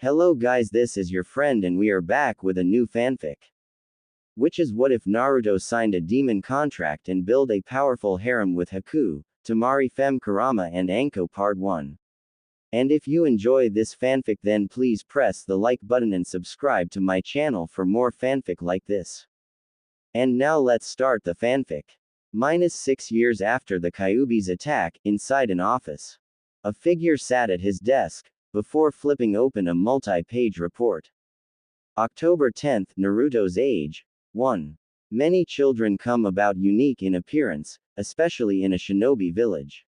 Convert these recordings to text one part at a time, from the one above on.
Hello guys, this is your friend and we are back with a new fanfic. Which is what if Naruto signed a demon contract and build a powerful harem with Haku, Temari Fem Kurama and Anko Part 1. And if you enjoy this fanfic then please press the like button and subscribe to my channel for more fanfic like this. And now let's start the fanfic. -6 years after the Kyuubi's attack, inside an office. A figure sat at his desk, before flipping open a multi-page report. October 10, Naruto's age. 1. Many children come about unique in appearance, especially in a shinobi village.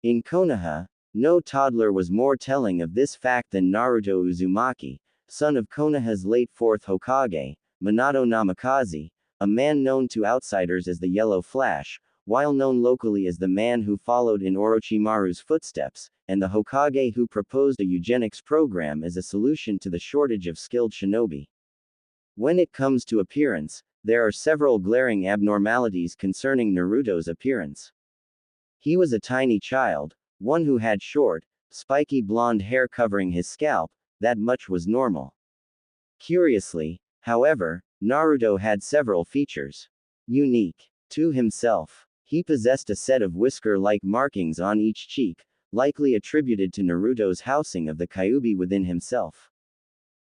In Konoha, no toddler was more telling of this fact than Naruto Uzumaki, son of Konoha's late 4th Hokage, Minato Namikaze, a man known to outsiders as the Yellow Flash, while known locally as the man who followed in Orochimaru's footsteps, and the Hokage who proposed a eugenics program as a solution to the shortage of skilled shinobi. When it comes to appearance, there are several glaring abnormalities concerning Naruto's appearance. He was a tiny child, one who had short, spiky blonde hair covering his scalp, that much was normal. Curiously, however, Naruto had several features. Unique to himself. He possessed a set of whisker-like markings on each cheek, likely attributed to Naruto's housing of the Kyuubi within himself.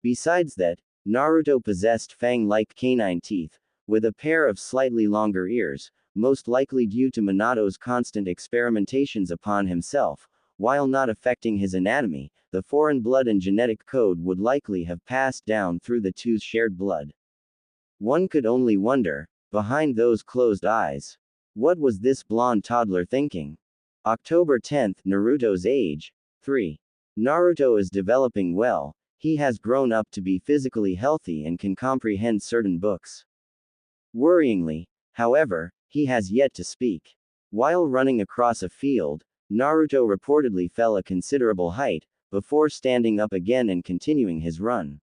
Besides that, Naruto possessed fang-like canine teeth, with a pair of slightly longer ears, most likely due to Minato's constant experimentations upon himself. While not affecting his anatomy, the foreign blood and genetic code would likely have passed down through the two's shared blood. One could only wonder, behind those closed eyes, what was this blonde toddler thinking? October 10, Naruto's age. 3. Naruto is developing well, he has grown up to be physically healthy and can comprehend certain books. Worryingly, however, he has yet to speak. While running across a field, Naruto reportedly fell a considerable height, before standing up again and continuing his run.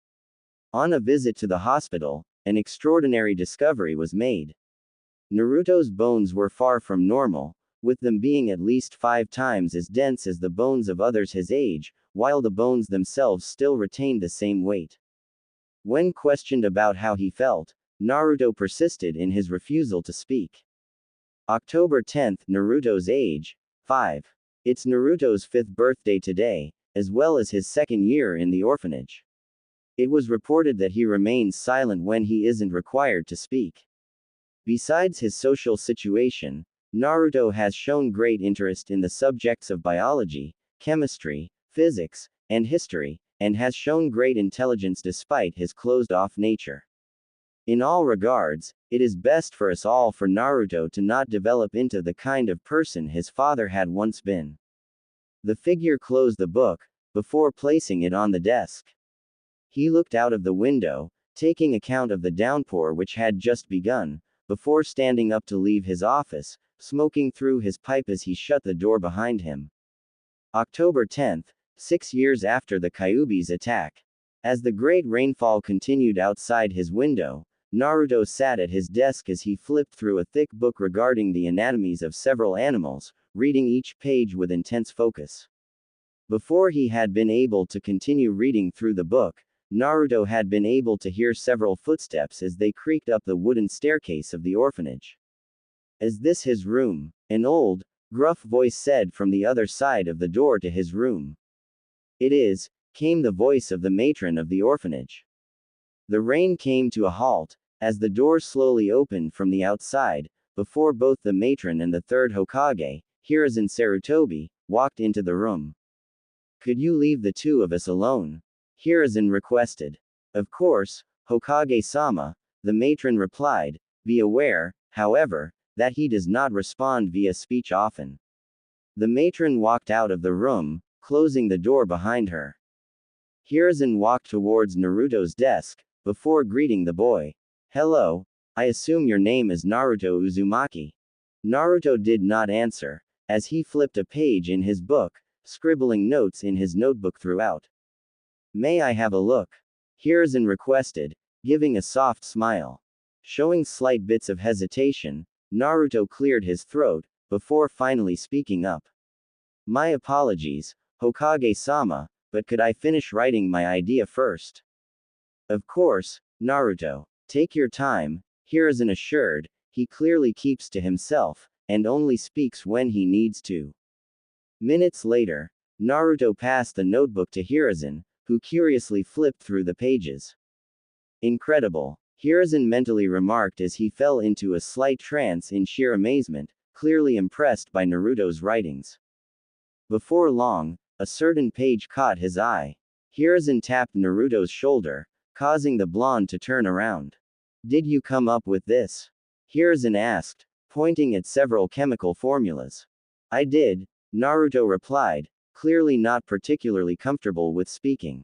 On a visit to the hospital, an extraordinary discovery was made. Naruto's bones were far from normal, with them being at least 5 times as dense as the bones of others his age, while the bones themselves still retained the same weight. When questioned about how he felt, Naruto persisted in his refusal to speak. October 10, Naruto's age. 5. It's Naruto's 5th birthday today, as well as his 2nd year in the orphanage. It was reported that he remains silent when he isn't required to speak. Besides his social situation, Naruto has shown great interest in the subjects of biology, chemistry, physics, and history, and has shown great intelligence despite his closed-off nature. In all regards, it is best for us all for Naruto to not develop into the kind of person his father had once been. The figure closed the book, before placing it on the desk. He looked out of the window, taking account of the downpour which had just begun, before standing up to leave his office, smoking through his pipe as he shut the door behind him. October 10, 6 years after the Kyuubi's attack. As the great rainfall continued outside his window, Naruto sat at his desk as he flipped through a thick book regarding the anatomies of several animals, reading each page with intense focus. Before he had been able to continue reading through the book, Naruto had been able to hear several footsteps as they creaked up the wooden staircase of the orphanage. "Is this his room?" an old, gruff voice said from the other side of the door to his room. "It is," came the voice of the matron of the orphanage. The rain came to a halt, as the door slowly opened from the outside, before both the matron and the 3rd Hokage, Hiruzen Sarutobi, walked into the room. "Could you leave the two of us alone?" Hiruzen requested. "Of course, Hokage-sama," the matron replied. Be aware, however, that he does not respond via speech often. The matron walked out of the room, closing the door behind her. Hiruzen walked towards Naruto's desk, before greeting the boy. "Hello, I assume your name is Naruto Uzumaki." Naruto did not answer, as he flipped a page in his book, scribbling notes in his notebook throughout. "May I have a look?" Hiruzen requested, giving a soft smile. Showing slight bits of hesitation, Naruto cleared his throat, before finally speaking up. "My apologies, Hokage-sama, but could I finish writing my idea first? Of course, Naruto. Take your time, Hiruzen assured. He clearly keeps to himself, and only speaks when he needs to. Minutes later, Naruto passed the notebook to Hiruzen, who curiously flipped through the pages. Incredible, Hiruzen mentally remarked as he fell into a slight trance in sheer amazement, clearly impressed by Naruto's writings. Before long, a certain page caught his eye. Hiruzen tapped Naruto's shoulder, causing the blonde to turn around. Did you come up with this? Hiruzen asked, pointing at several chemical formulas. I did, Naruto replied, clearly not particularly comfortable with speaking.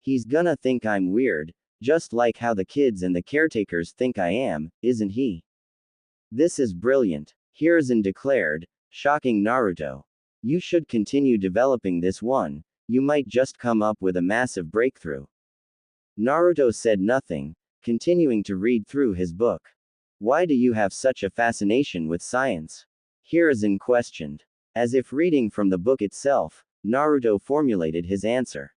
He's gonna think I'm weird, just like how the kids and the caretakers think I am, isn't he? This is brilliant, Hiruzen declared, shocking Naruto. You should continue developing this one, you might just come up with a massive breakthrough. Naruto said nothing, continuing to read through his book. Why do you have such a fascination with science? Hiruzen questioned. As if reading from the book itself, Naruto formulated his answer.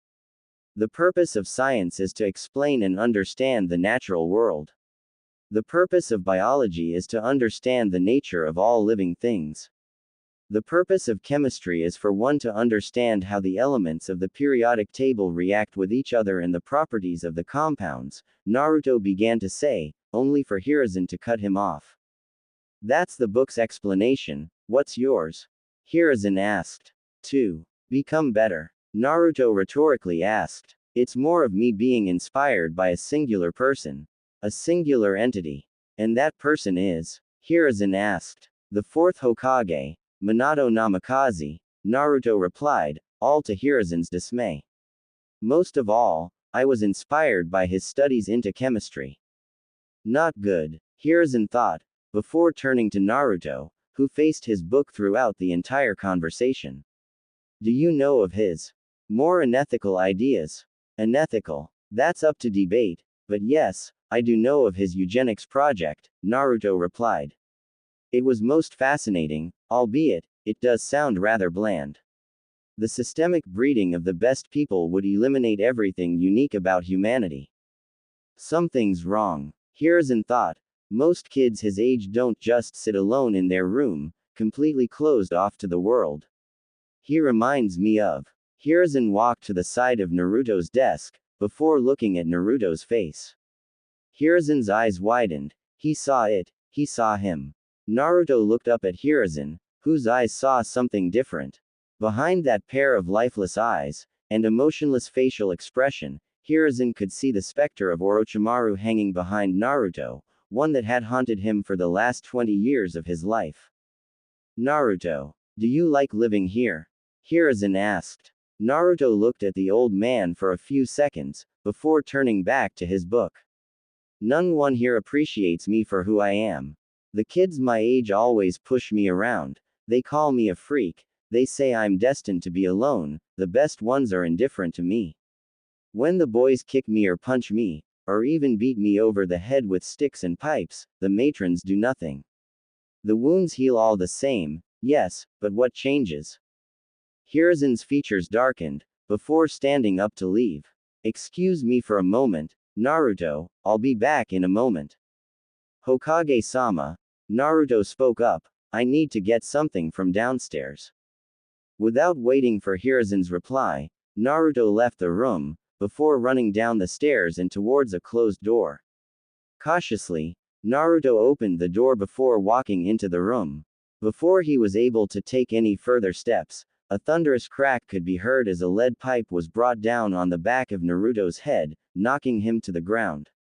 The purpose of science is to explain and understand the natural world. The purpose of biology is to understand the nature of all living things. The purpose of chemistry is for one to understand how the elements of the periodic table react with each other and the properties of the compounds, Naruto began to say, only for Hiruzen to cut him off. That's the book's explanation, what's yours? Hiruzen asked. 2. Become better. Naruto rhetorically asked. It's more of me being inspired by a singular person. A singular entity. And that person is? Hiruzen asked. The fourth Hokage, Minato Namikaze, Naruto replied, all to Hiruzen's dismay. Most of all, I was inspired by his studies into chemistry. Not good, Hiruzen thought, before turning to Naruto, who faced his book throughout the entire conversation. Do you know of his more unethical ideas? Unethical? That's up to debate, but yes, I do know of his eugenics project, Naruto replied. It was most fascinating, albeit, it does sound rather bland. The systemic breeding of the best people would eliminate everything unique about humanity. Something's wrong, Hiruzen thought. Most kids his age don't just sit alone in their room, completely closed off to the world. He reminds me of. Hiruzen walked to the side of Naruto's desk, before looking at Naruto's face. Hiruzen's eyes widened. He saw it, he saw him. Naruto looked up at Hiruzen, whose eyes saw something different. Behind that pair of lifeless eyes, and emotionless facial expression, Hiruzen could see the specter of Orochimaru hanging behind Naruto, one that had haunted him for the last 20 years of his life. Naruto, do you like living here? Hiruzen asked. Naruto looked at the old man for a few seconds, before turning back to his book. None one here appreciates me for who I am. The kids my age always push me around, they call me a freak, they say I'm destined to be alone, the best ones are indifferent to me. When the boys kick me or punch me, or even beat me over the head with sticks and pipes, the matrons do nothing. The wounds heal all the same, yes, but what changes? Hiruzen's features darkened, before standing up to leave. Excuse me for a moment, Naruto, I'll be back in a moment. Hokage-sama, Naruto spoke up, I need to get something from downstairs. Without waiting for Hiruzen's reply, Naruto left the room, before running down the stairs and towards a closed door. Cautiously, Naruto opened the door before walking into the room. Before he was able to take any further steps, a thunderous crack could be heard as a lead pipe was brought down on the back of Naruto's head, knocking him to the ground.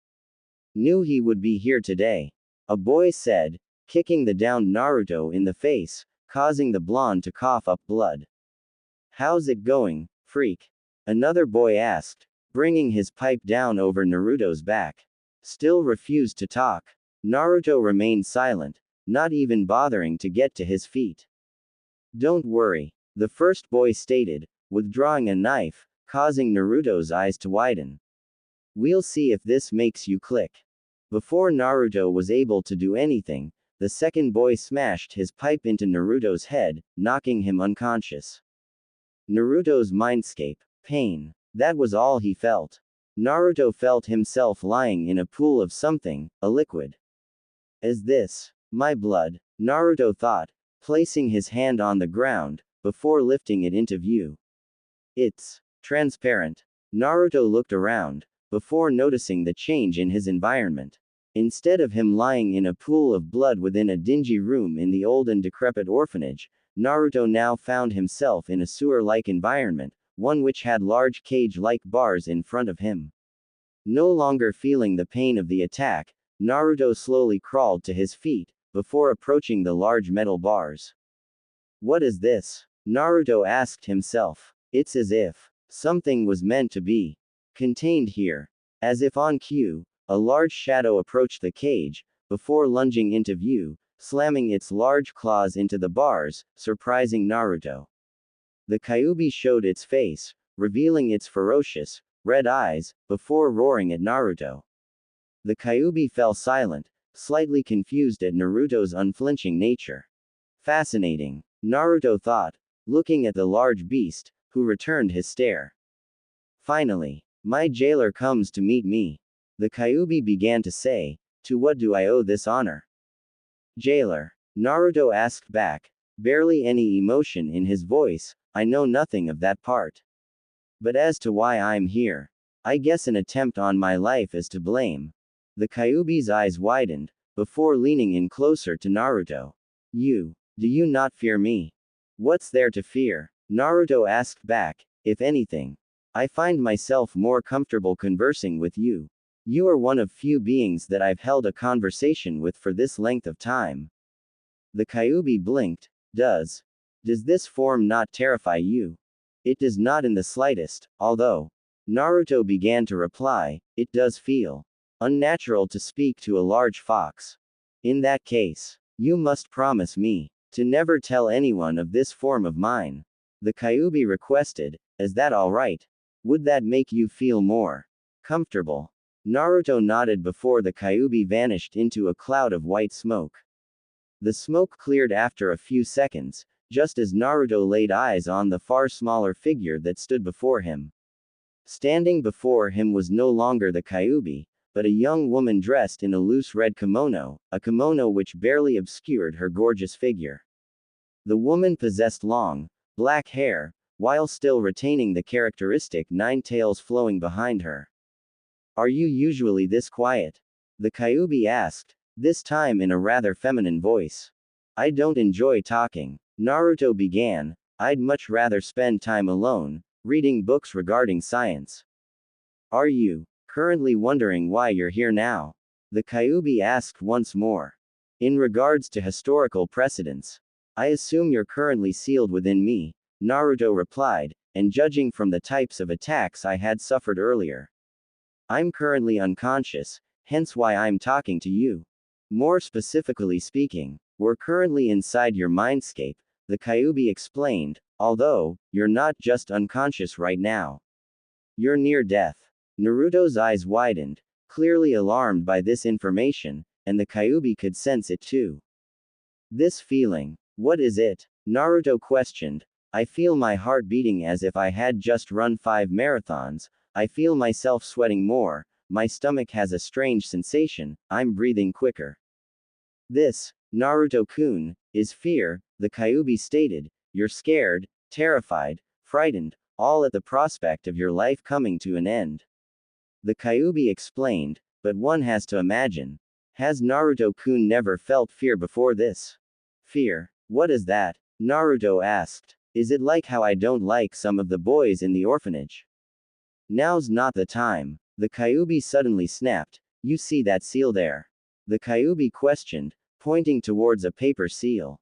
Knew he would be here today, a boy said, kicking the downed Naruto in the face, causing the blonde to cough up blood. How's it going, freak? Another boy asked, bringing his pipe down over Naruto's back. Still refused to talk. Naruto remained silent, not even bothering to get to his feet. Don't worry, the first boy stated, withdrawing a knife, causing Naruto's eyes to widen. We'll see if this makes you click. Before Naruto was able to do anything, the second boy smashed his pipe into Naruto's head, knocking him unconscious. Naruto's mindscape. Pain. That was all he felt. Naruto felt himself lying in a pool of something, a liquid. Is this my blood? Naruto thought, placing his hand on the ground, before lifting it into view. It's transparent. Naruto looked around, before noticing the change in his environment. Instead of him lying in a pool of blood within a dingy room in the old and decrepit orphanage, Naruto now found himself in a sewer-like environment, one which had large cage-like bars in front of him. No longer feeling the pain of the attack, Naruto slowly crawled to his feet, before approaching the large metal bars. What is this? Naruto asked himself. It's as if something was meant to be contained here. As if on cue, a large shadow approached the cage, before lunging into view, slamming its large claws into the bars, surprising Naruto. The Kyuubi showed its face, revealing its ferocious, red eyes, before roaring at Naruto. The Kyuubi fell silent, slightly confused at Naruto's unflinching nature. Fascinating, Naruto thought, looking at the large beast, who returned his stare. Finally, my jailer comes to meet me. The Kyuubi began to say, to what do I owe this honor? Jailer. Naruto asked back, barely any emotion in his voice. I know nothing of that part. But as to why I'm here, I guess an attempt on my life is to blame. The Kyuubi's eyes widened, before leaning in closer to Naruto. Do you not fear me? What's there to fear? Naruto asked back, if anything. I find myself more comfortable conversing with you. You are one of few beings that I've held a conversation with for this length of time. The Kyuubi blinked. Does this form not terrify you? It does not in the slightest, although. Naruto began to reply, it does feel unnatural to speak to a large fox. In that case, you must promise me to never tell anyone of this form of mine. The Kyuubi requested, is that alright? Would that make you feel more comfortable? Naruto nodded before the Kyuubi vanished into a cloud of white smoke. The smoke cleared after a few seconds, just as Naruto laid eyes on the far smaller figure that stood before him. Standing before him was no longer the Kyuubi, but a young woman dressed in a loose red kimono, a kimono which barely obscured her gorgeous figure. The woman possessed long, black hair, while still retaining the characteristic 9 tails flowing behind her. Are you usually this quiet? The Kyuubi asked, this time in a rather feminine voice. I don't enjoy talking. Naruto began, I'd much rather spend time alone, reading books regarding science. Are you currently wondering why you're here now? The Kyuubi asked once more. In regards to historical precedents, I assume you're currently sealed within me, Naruto replied, and judging from the types of attacks I had suffered earlier. I'm currently unconscious, hence why I'm talking to you. More specifically speaking, we're currently inside your mindscape, the Kyuubi explained, although, you're not just unconscious right now. You're near death. Naruto's eyes widened, clearly alarmed by this information, and the Kyuubi could sense it too. This feeling, what is it? Naruto questioned. I feel my heart beating as if I had just run 5 marathons, I feel myself sweating more, my stomach has a strange sensation, I'm breathing quicker. This, Naruto-kun, is fear, the Kyuubi stated, you're scared, terrified, frightened, all at the prospect of your life coming to an end. The Kyuubi explained, but one has to imagine. Has Naruto-kun never felt fear before this? Fear? What is that? Naruto asked. Is it like how I don't like some of the boys in the orphanage? Now's not the time. The Kyuubi suddenly snapped. You see that seal there? The Kyuubi questioned, pointing towards a paper seal.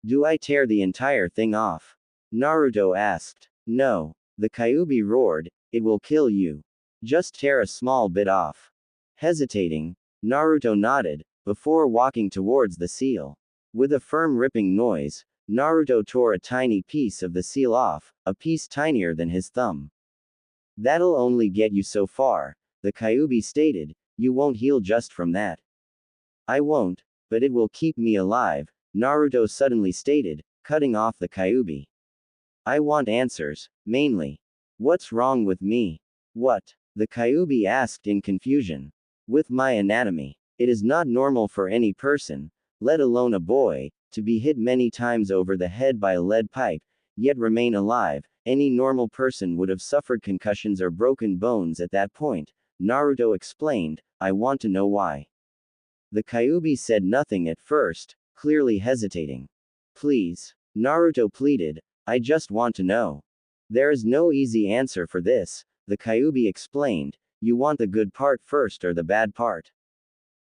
Do I tear the entire thing off? Naruto asked. No. The Kyuubi roared, it will kill you. Just tear a small bit off. Hesitating, Naruto nodded, before walking towards the seal. With a firm ripping noise, Naruto tore a tiny piece of the seal off, a piece tinier than his thumb. That'll only get you so far, the Kyuubi stated, you won't heal just from that. I won't, but it will keep me alive, Naruto suddenly stated, cutting off the Kyuubi. I want answers, mainly. What's wrong with me? What? The Kyuubi asked in confusion. With my anatomy. It is not normal for any person, let alone a boy, to be hit many times over the head by a lead pipe, yet remain alive. Any normal person would have suffered concussions or broken bones at that point, Naruto explained. I want to know why. The Kyuubi said nothing at first, clearly hesitating. Please, Naruto pleaded, I just want to know. There is no easy answer for this, the Kyuubi explained. You want the good part first or the bad part?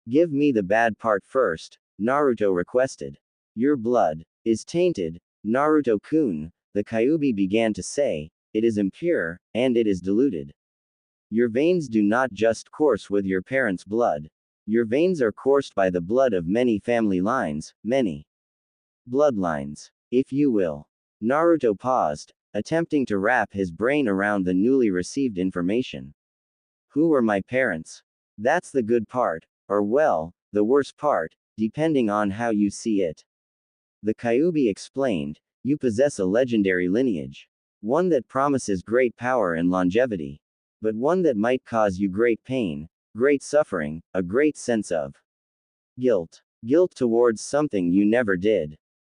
Give me the bad part first, Naruto requested. Your blood is tainted, Naruto-kun, the Kyuubi began to say. It is impure, and it is diluted. Your veins do not just course with your parents' blood. Your veins are coursed by the blood of many family lines, many bloodlines, if you will. Naruto paused, attempting to wrap his brain around the newly received information. Who were my parents? That's the good part, or well, the worst part, depending on how you see it. The Kyuubi explained, you possess a legendary lineage. One that promises great power and longevity. But one that might cause you great pain, great suffering, a great sense of guilt. Guilt towards something you never did.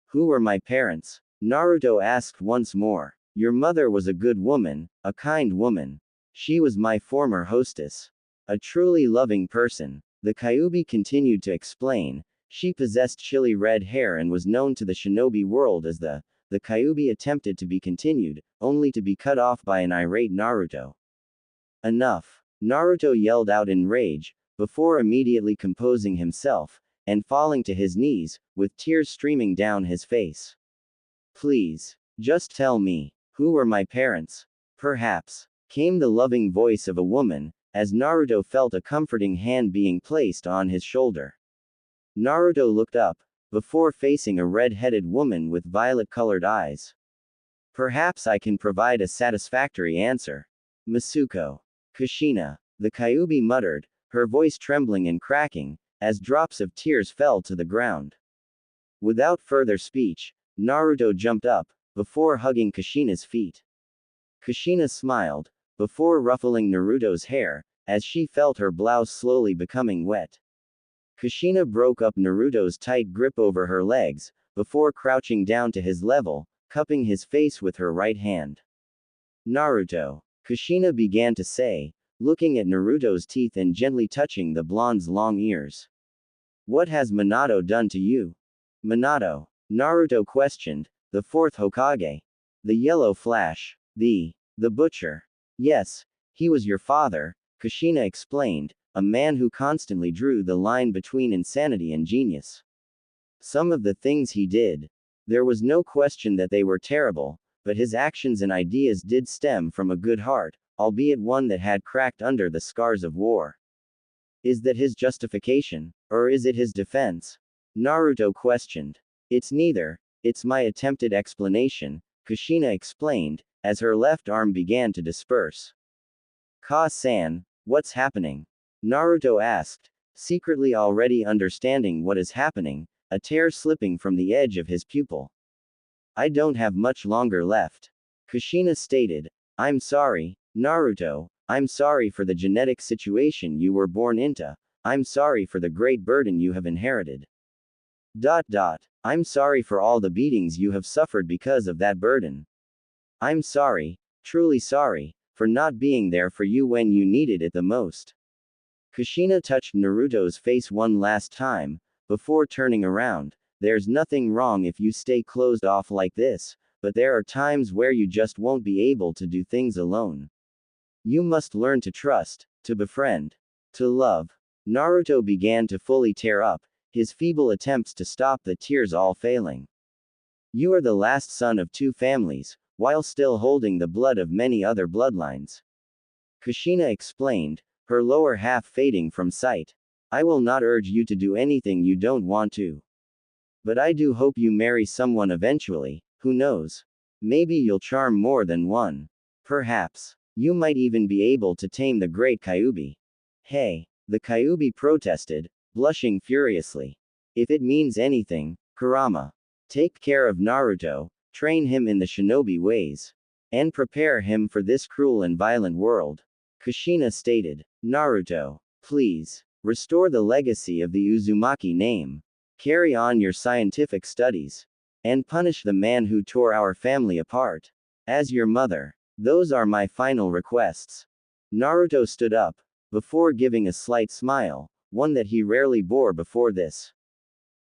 Who were my parents? Naruto asked once more. Your mother was a good woman, a kind woman. She was my former hostess. A truly loving person. The Kyuubi continued to explain. She possessed chilly red hair and was known to the shinobi world as the Kyuubi attempted to be continued, only to be cut off by an irate Naruto. Enough! Naruto yelled out in rage, before immediately composing himself, and falling to his knees, with tears streaming down his face. Please, just tell me, who were my parents? Perhaps, came the loving voice of a woman, as Naruto felt a comforting hand being placed on his shoulder. Naruto looked up, before facing a red-headed woman with violet-colored eyes. Perhaps I can provide a satisfactory answer. Masuko. Kushina. The Kyuubi muttered, her voice trembling and cracking, as drops of tears fell to the ground. Without further speech, Naruto jumped up, before hugging Kushina's feet. Kushina smiled, before ruffling Naruto's hair, as she felt her blouse slowly becoming wet. Kushina broke up Naruto's tight grip over her legs, before crouching down to his level, cupping his face with her right hand. Naruto. Kushina began to say, looking at Naruto's teeth and gently touching the blonde's long ears. What has Minato done to you? Minato. Naruto questioned, the fourth Hokage. The yellow flash. The butcher. Yes, he was your father, Kushina explained, a man who constantly drew the line between insanity and genius. Some of the things he did. There was no question that they were terrible, but his actions and ideas did stem from a good heart, albeit one that had cracked under the scars of war. Is that his justification, or is it his defense? Naruto questioned. It's neither, it's my attempted explanation, Kushina explained, as her left arm began to disperse. Ka-san, what's happening? Naruto asked, secretly already understanding what is happening, a tear slipping from the edge of his pupil. I don't have much longer left. Kushina stated. I'm sorry, Naruto, I'm sorry for the genetic situation you were born into, I'm sorry for the great burden you have inherited. I'm sorry for all the beatings you have suffered because of that burden. I'm sorry, truly sorry, for not being there for you when you needed it the most. Kushina touched Naruto's face one last time, before turning around. There's nothing wrong if you stay closed off like this, but there are times where you just won't be able to do things alone. You must learn to trust, to befriend, to love. Naruto began to fully tear up, his feeble attempts to stop the tears all failing. You are the last son of two families, while still holding the blood of many other bloodlines. Kushina explained, her lower half fading from sight. I will not urge you to do anything you don't want to. But I do hope you marry someone eventually, who knows? Maybe you'll charm more than one. Perhaps. You might even be able to tame the great Kyuubi. Hey, the Kyuubi protested, blushing furiously. If it means anything, Kurama. Take care of Naruto, train him in the shinobi ways. and prepare him for this cruel and violent world. Kushina stated. Naruto, please, restore the legacy of the Uzumaki name. Carry on your scientific studies. And punish the man who tore our family apart. As your mother, those are my final requests. Naruto stood up, before giving a slight smile, one that he rarely bore before this.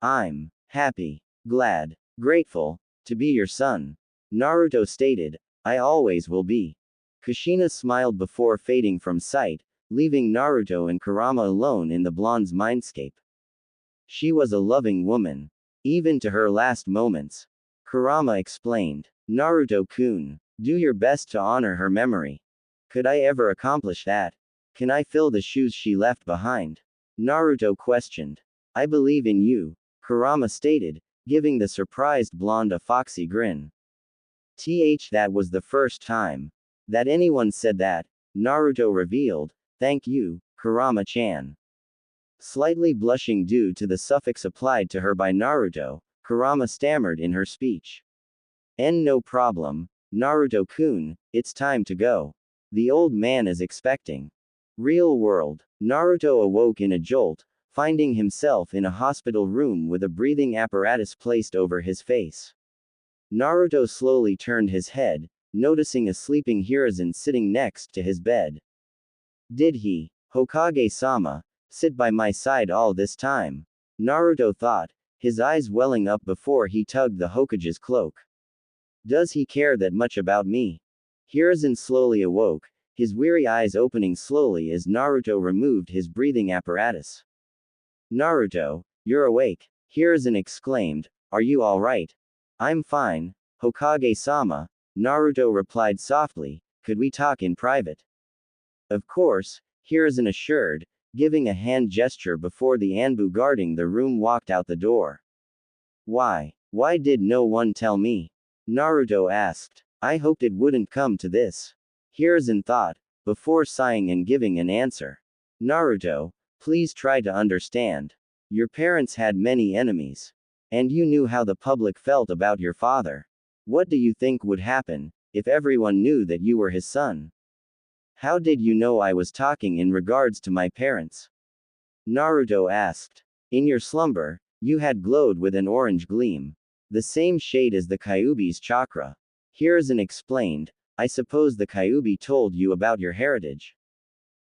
I'm happy, glad, grateful, to be your son. Naruto stated, I always will be. Kushina smiled before fading from sight, leaving Naruto and Kurama alone in the blonde's mindscape. She was a loving woman, even to her last moments. Kurama explained, Naruto-kun, do your best to honor her memory. Could I ever accomplish that? Can I fill the shoes she left behind? Naruto questioned. I believe in you, Kurama stated, giving the surprised blonde a foxy grin. That was the first time that anyone said that, Naruto revealed, thank you, Kurama-chan. Slightly blushing due to the suffix applied to her by Naruto, Kurama stammered in her speech. No problem, Naruto-kun, it's time to go. The old man is expecting. Real world. Naruto awoke in a jolt, finding himself in a hospital room with a breathing apparatus placed over his face. Naruto slowly turned his head, noticing a sleeping Hiruzen sitting next to his bed. Did he, Hokage-sama, sit by my side all this time? Naruto thought, his eyes welling up before he tugged the Hokage's cloak. Does he care that much about me? Hiruzen slowly awoke, his weary eyes opening slowly as Naruto removed his breathing apparatus. Naruto, you're awake, Hiruzen exclaimed, are you alright? I'm fine, Hokage-sama, Naruto replied softly, could we talk in private? Of course, Hiruzen assured, giving a hand gesture before the Anbu guarding the room walked out the door. Why did no one tell me? Naruto asked. I hoped it wouldn't come to this. Hiruzen thought, before sighing and giving an answer. Naruto, please try to understand. Your parents had many enemies. And you knew how the public felt about your father. What do you think would happen, if everyone knew that you were his son? How did you know I was talking in regards to my parents? Naruto asked. In your slumber, you had glowed with an orange gleam. The same shade as the Kyuubi's chakra. Hiruzen explained, I suppose the Kyuubi told you about your heritage.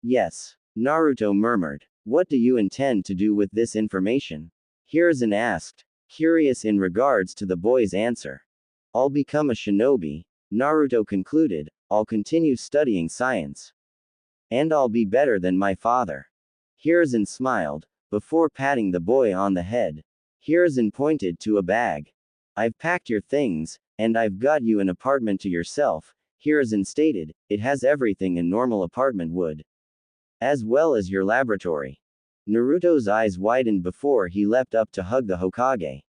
Yes. Naruto murmured. What do you intend to do with this information? Hiruzen asked, curious in regards to the boy's answer. I'll become a shinobi, Naruto concluded, I'll continue studying science. And I'll be better than my father. Hiruzen smiled, before patting the boy on the head. Hiruzen pointed to a bag. I've packed your things, and I've got you an apartment to yourself, Hiruzen stated, it has everything a normal apartment would. As well as your laboratory. Naruto's eyes widened before he leapt up to hug the Hokage.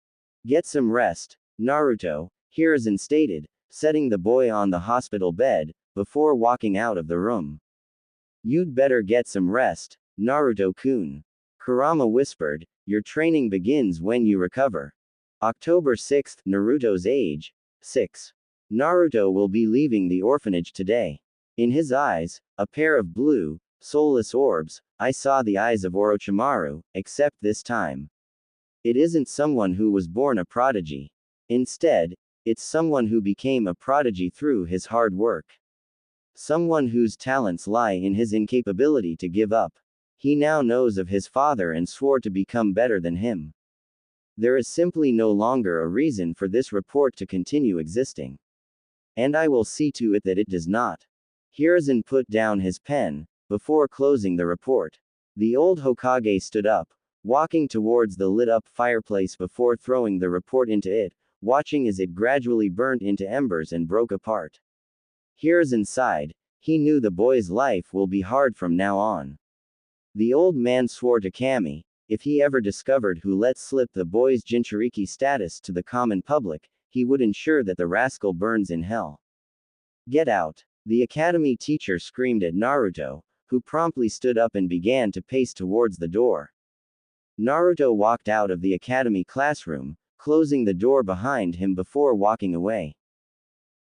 Get some rest, Naruto, Hiruzen stated, setting the boy on the hospital bed, before walking out of the room. You'd better get some rest, Naruto-kun. Kurama whispered, your training begins when you recover. October 6th, Naruto's age, 6. Naruto will be leaving the orphanage today. In his eyes, a pair of blue, soulless orbs, I saw the eyes of Orochimaru, except this time. It isn't someone who was born a prodigy. Instead, it's someone who became a prodigy through his hard work. Someone whose talents lie in his incapability to give up. He now knows of his father and swore to become better than him. There is simply no longer a reason for this report to continue existing. And I will see to it that it does not. Hiruzen put down his pen, before closing the report. The old Hokage stood up, walking towards the lit-up fireplace before throwing the report into it, watching as it gradually burnt into embers and broke apart. Hiruzen sighed, he knew the boy's life will be hard from now on. The old man swore to Kami, if he ever discovered who let slip the boy's Jinchuriki status to the common public, he would ensure that the rascal burns in hell. Get out! The academy teacher screamed at Naruto, who promptly stood up and began to pace towards the door. Naruto walked out of the academy classroom, closing the door behind him before walking away.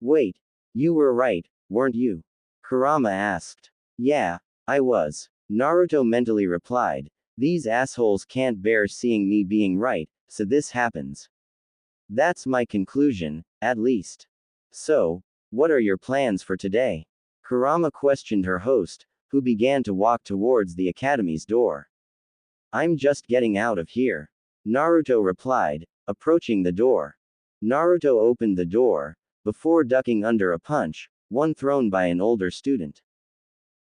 Wait! You were right, weren't you? Kurama asked. Yeah, I was. Naruto mentally replied. These assholes can't bear seeing me being right, so this happens. That's my conclusion, at least. So, what are your plans for today? Kurama questioned her host, who began to walk towards the academy's door. I'm just getting out of here. Naruto replied, approaching the door. Naruto opened the door, before ducking under a punch, one thrown by an older student.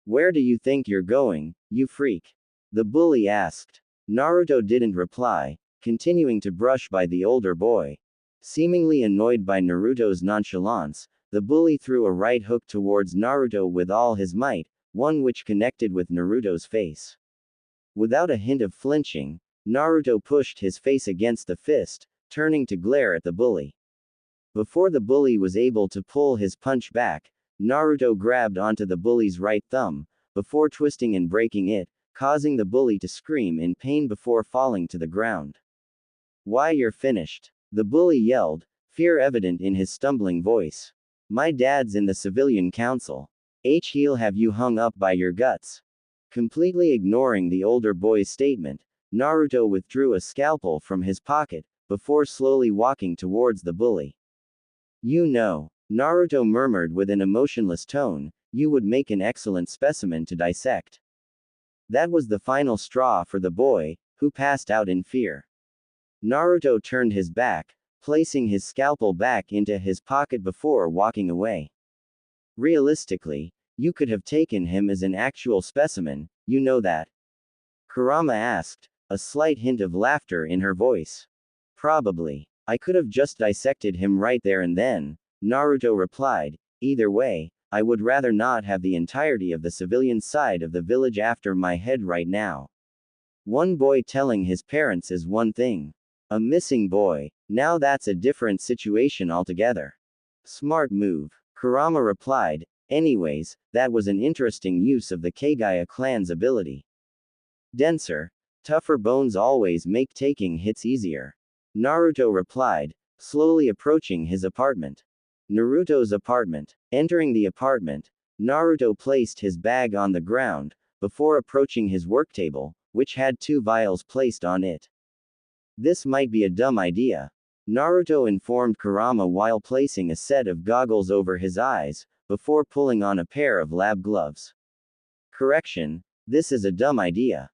Where do you think you're going, you freak? The bully asked. Naruto didn't reply, continuing to brush by the older boy. Seemingly annoyed by Naruto's nonchalance, the bully threw a right hook towards Naruto with all his might, one which connected with Naruto's face. Without a hint of flinching, Naruto pushed his face against the fist, turning to glare at the bully. Before the bully was able to pull his punch back, Naruto grabbed onto the bully's right thumb, before twisting and breaking it, causing the bully to scream in pain before falling to the ground. Why, you're finished. The bully yelled, fear evident in his stumbling voice. My dad's in the civilian council. He'll have you hung up by your guts. Completely ignoring the older boy's statement, Naruto withdrew a scalpel from his pocket, before slowly walking towards the bully. You know, Naruto murmured with an emotionless tone, you would make an excellent specimen to dissect. That was the final straw for the boy, who passed out in fear. Naruto turned his back, placing his scalpel back into his pocket before walking away. Realistically, you could have taken him as an actual specimen, you know that? Kurama asked, a slight hint of laughter in her voice. Probably. I could have just dissected him right there and then, Naruto replied. Either way, I would rather not have the entirety of the civilian side of the village after my head right now. One boy telling his parents is one thing. A missing boy, now that's a different situation altogether. Smart move, Kurama replied. Anyways, that was an interesting use of the Kagaya clan's ability. Denser, tougher bones always make taking hits easier. Naruto replied, slowly approaching his apartment. Naruto's apartment. Entering the apartment, Naruto placed his bag on the ground, before approaching his work table, which had 2 vials placed on it. This might be a dumb idea. Naruto informed Kurama while placing a set of goggles over his eyes, before pulling on a pair of lab gloves. Correction, this is a dumb idea.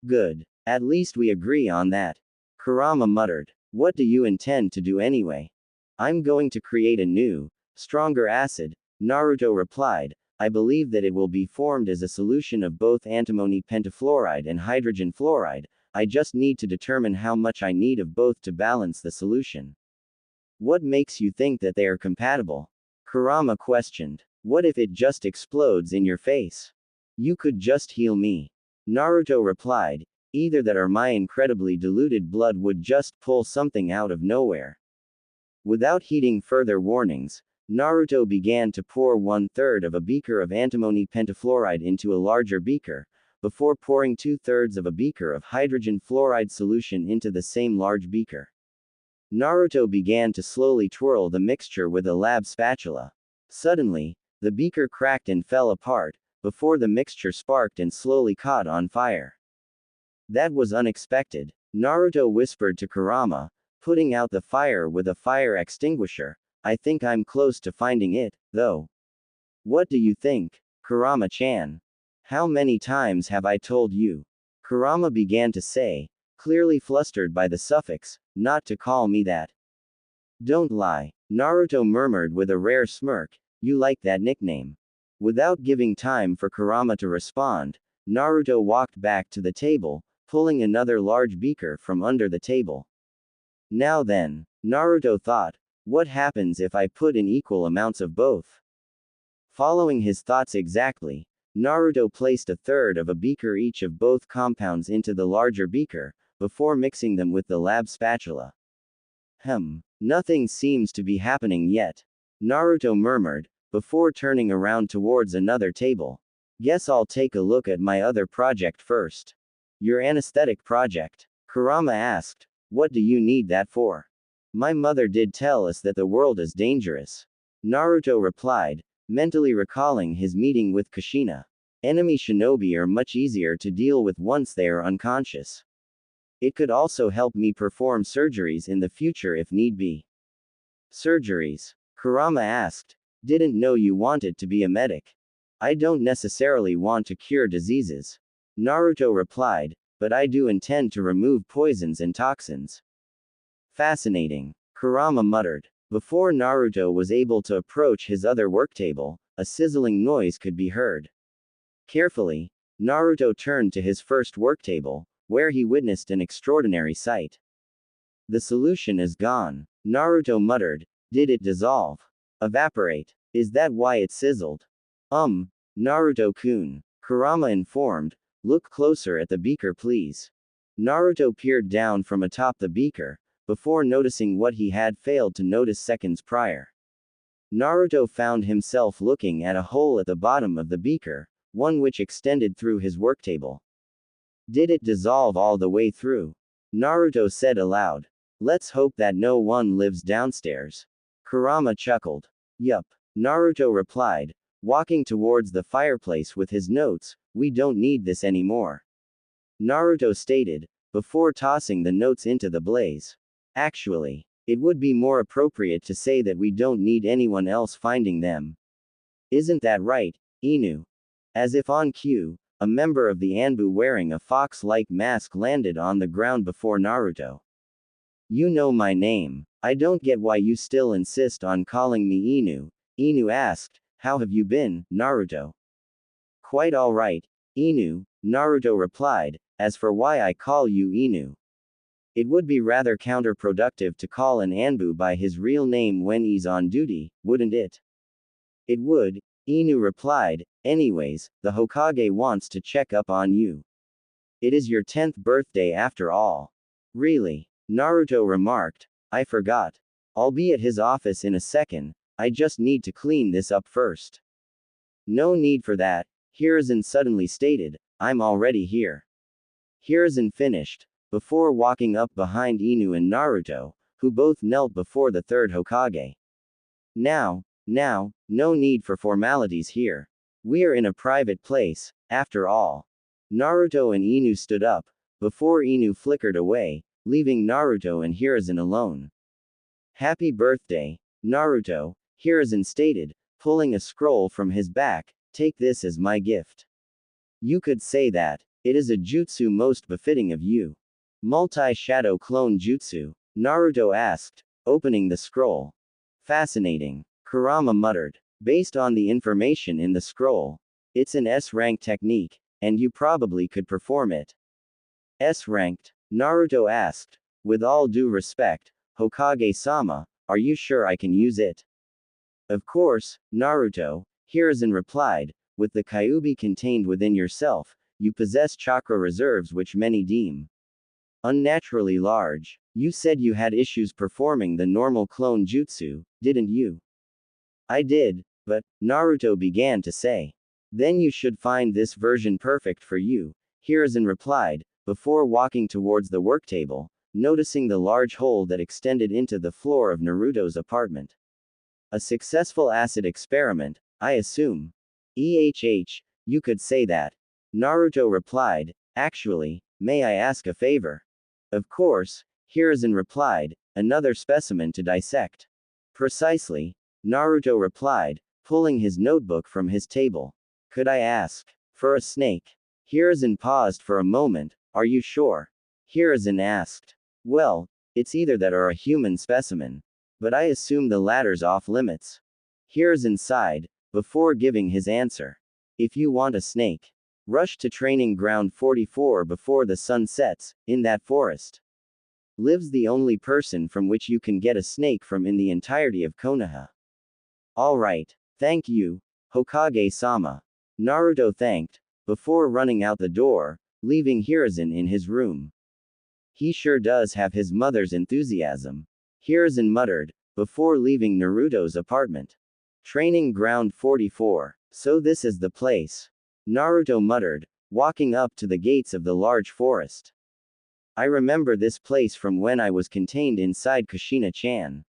Good. At least we agree on that. Kurama muttered. What do you intend to do anyway? I'm going to create a new, stronger acid, Naruto replied. I believe that it will be formed as a solution of both antimony pentafluoride and hydrogen fluoride. I just need to determine how much I need of both to balance the solution. What makes you think that they are compatible? Kurama questioned. What if it just explodes in your face? You could just heal me. Naruto replied. Either that or my incredibly diluted blood would just pull something out of nowhere. Without heeding further warnings, Naruto began to pour 1/3 of a beaker of antimony pentafluoride into a larger beaker, before pouring 2/3 of a beaker of hydrogen fluoride solution into the same large beaker. Naruto began to slowly twirl the mixture with a lab spatula. Suddenly, the beaker cracked and fell apart, before the mixture sparked and slowly caught on fire. That was unexpected, Naruto whispered to Kurama, putting out the fire with a fire extinguisher. I think I'm close to finding it, though. What do you think, Kurama-chan? How many times have I told you? Kurama began to say, clearly flustered by the suffix, not to call me that. Don't lie, Naruto murmured with a rare smirk, you like that nickname. Without giving time for Kurama to respond, Naruto walked back to the table, pulling another large beaker from under the table. Now then, Naruto thought, what happens if I put in equal amounts of both? Following his thoughts exactly, Naruto placed 1/3 of a beaker each of both compounds into the larger beaker, before mixing them with the lab spatula. Nothing seems to be happening yet. Naruto murmured, before turning around towards another table. Guess I'll take a look at my other project first. Your anesthetic project? Kurama asked. What do you need that for? My mother did tell us that the world is dangerous. Naruto replied, mentally recalling his meeting with Kushina. Enemy shinobi are much easier to deal with once they are unconscious. It could also help me perform surgeries in the future if need be. Surgeries? Kurama asked. Didn't know you wanted to be a medic. I don't necessarily want to cure diseases. Naruto replied, but I do intend to remove poisons and toxins. Fascinating. Kurama muttered. Before Naruto was able to approach his other work table, a sizzling noise could be heard. Carefully, Naruto turned to his first work table, where he witnessed an extraordinary sight. The solution is gone. Naruto muttered. Did it dissolve? Evaporate? Is that why it sizzled? Naruto-kun. Kurama informed. Look closer at the beaker please. Naruto peered down from atop the beaker, before noticing what he had failed to notice seconds prior. Naruto found himself looking at a hole at the bottom of the beaker, one which extended through his work table. Did it dissolve all the way through? Naruto said aloud. Let's hope that no one lives downstairs. Kurama chuckled. Yup. Naruto replied, walking towards the fireplace with his notes. We don't need this anymore. Naruto stated, before tossing the notes into the blaze. Actually, it would be more appropriate to say that we don't need anyone else finding them. Isn't that right, Inu? As if on cue, a member of the Anbu wearing a fox-like mask landed on the ground before Naruto. You know my name. I don't get why you still insist on calling me Inu. Inu asked, how have you been, Naruto? Quite all right, Inu, Naruto replied. As for why I call you Inu, it would be rather counterproductive to call an Anbu by his real name when he's on duty, wouldn't it? It would, Inu replied. Anyways, the Hokage wants to check up on you. It is your 10th birthday after all. Really? Naruto remarked. I forgot. I'll be at his office in a second, I just need to clean this up first. No need for that, Hiruzen suddenly stated. I'm already here. Hiruzen finished, before walking up behind Inu and Naruto, who both knelt before the third Hokage. Now, no need for formalities here. We're in a private place, after all. Naruto and Inu stood up, before Inu flickered away, leaving Naruto and Hiruzen alone. Happy birthday, Naruto, Hiruzen stated, pulling a scroll from his back. Take this as my gift. You could say that. It is a jutsu most befitting of you. Multi-shadow clone jutsu, Naruto asked, opening the scroll. Fascinating, Kurama muttered. Based on the information in the scroll, it's an S-rank technique, and you probably could perform it. S-ranked? Naruto asked. With all due respect, Hokage-sama, are you sure I can use it? Of course, Naruto, Hiruzen replied. With the Kyuubi contained within yourself, you possess chakra reserves which many deem unnaturally large. You said you had issues performing the normal clone jutsu, didn't you? I did, but, Naruto began to say. Then you should find this version perfect for you, Hiruzen replied, before walking towards the work table, noticing the large hole that extended into the floor of Naruto's apartment. A successful acid experiment, I assume. You could say that. Naruto replied. Actually, may I ask a favor? Of course, Hiruzen replied. Another specimen to dissect. Precisely, Naruto replied, pulling his notebook from his table. Could I ask for a snake? Hiruzen paused for a moment. Are you sure? Hiruzen asked. Well, it's either that or a human specimen. But I assume the latter's off limits. Hiruzen sighed, before giving his answer. If you want a snake, rush to training ground 44 before the sun sets. In that forest lives the only person from which you can get a snake from in the entirety of Konoha. Alright, thank you, Hokage-sama. Naruto thanked, before running out the door, leaving Hiruzen in his room. He sure does have his mother's enthusiasm. Hiruzen muttered, before leaving Naruto's apartment. Training ground 44. So this is the place. Naruto muttered, walking up to the gates of the large forest. I remember this place from when I was contained inside Kushina-chan.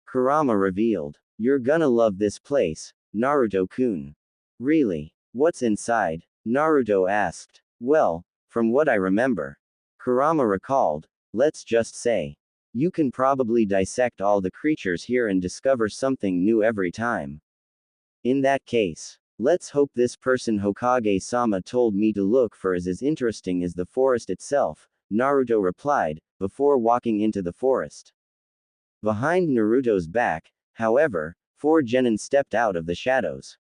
Kurama revealed. You're gonna love this place, Naruto-kun. Really? What's inside? Naruto asked. Well, from what I remember. Kurama recalled. Let's just say. You can probably dissect all the creatures here and discover something new every time. In that case, let's hope this person Hokage-sama told me to look for is as interesting as the forest itself, Naruto replied, before walking into the forest. Behind Naruto's back, however, 4 genin stepped out of the shadows.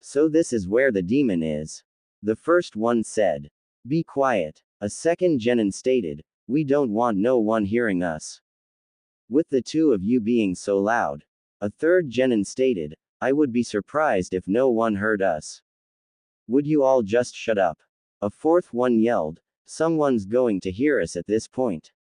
So this is where the demon is. The first one said. Be quiet. A second genin stated, we don't want no one hearing us. With the two of you being so loud. A third genin stated, I would be surprised if no one heard us. Would you all just shut up? A fourth one yelled, someone's going to hear us at this point.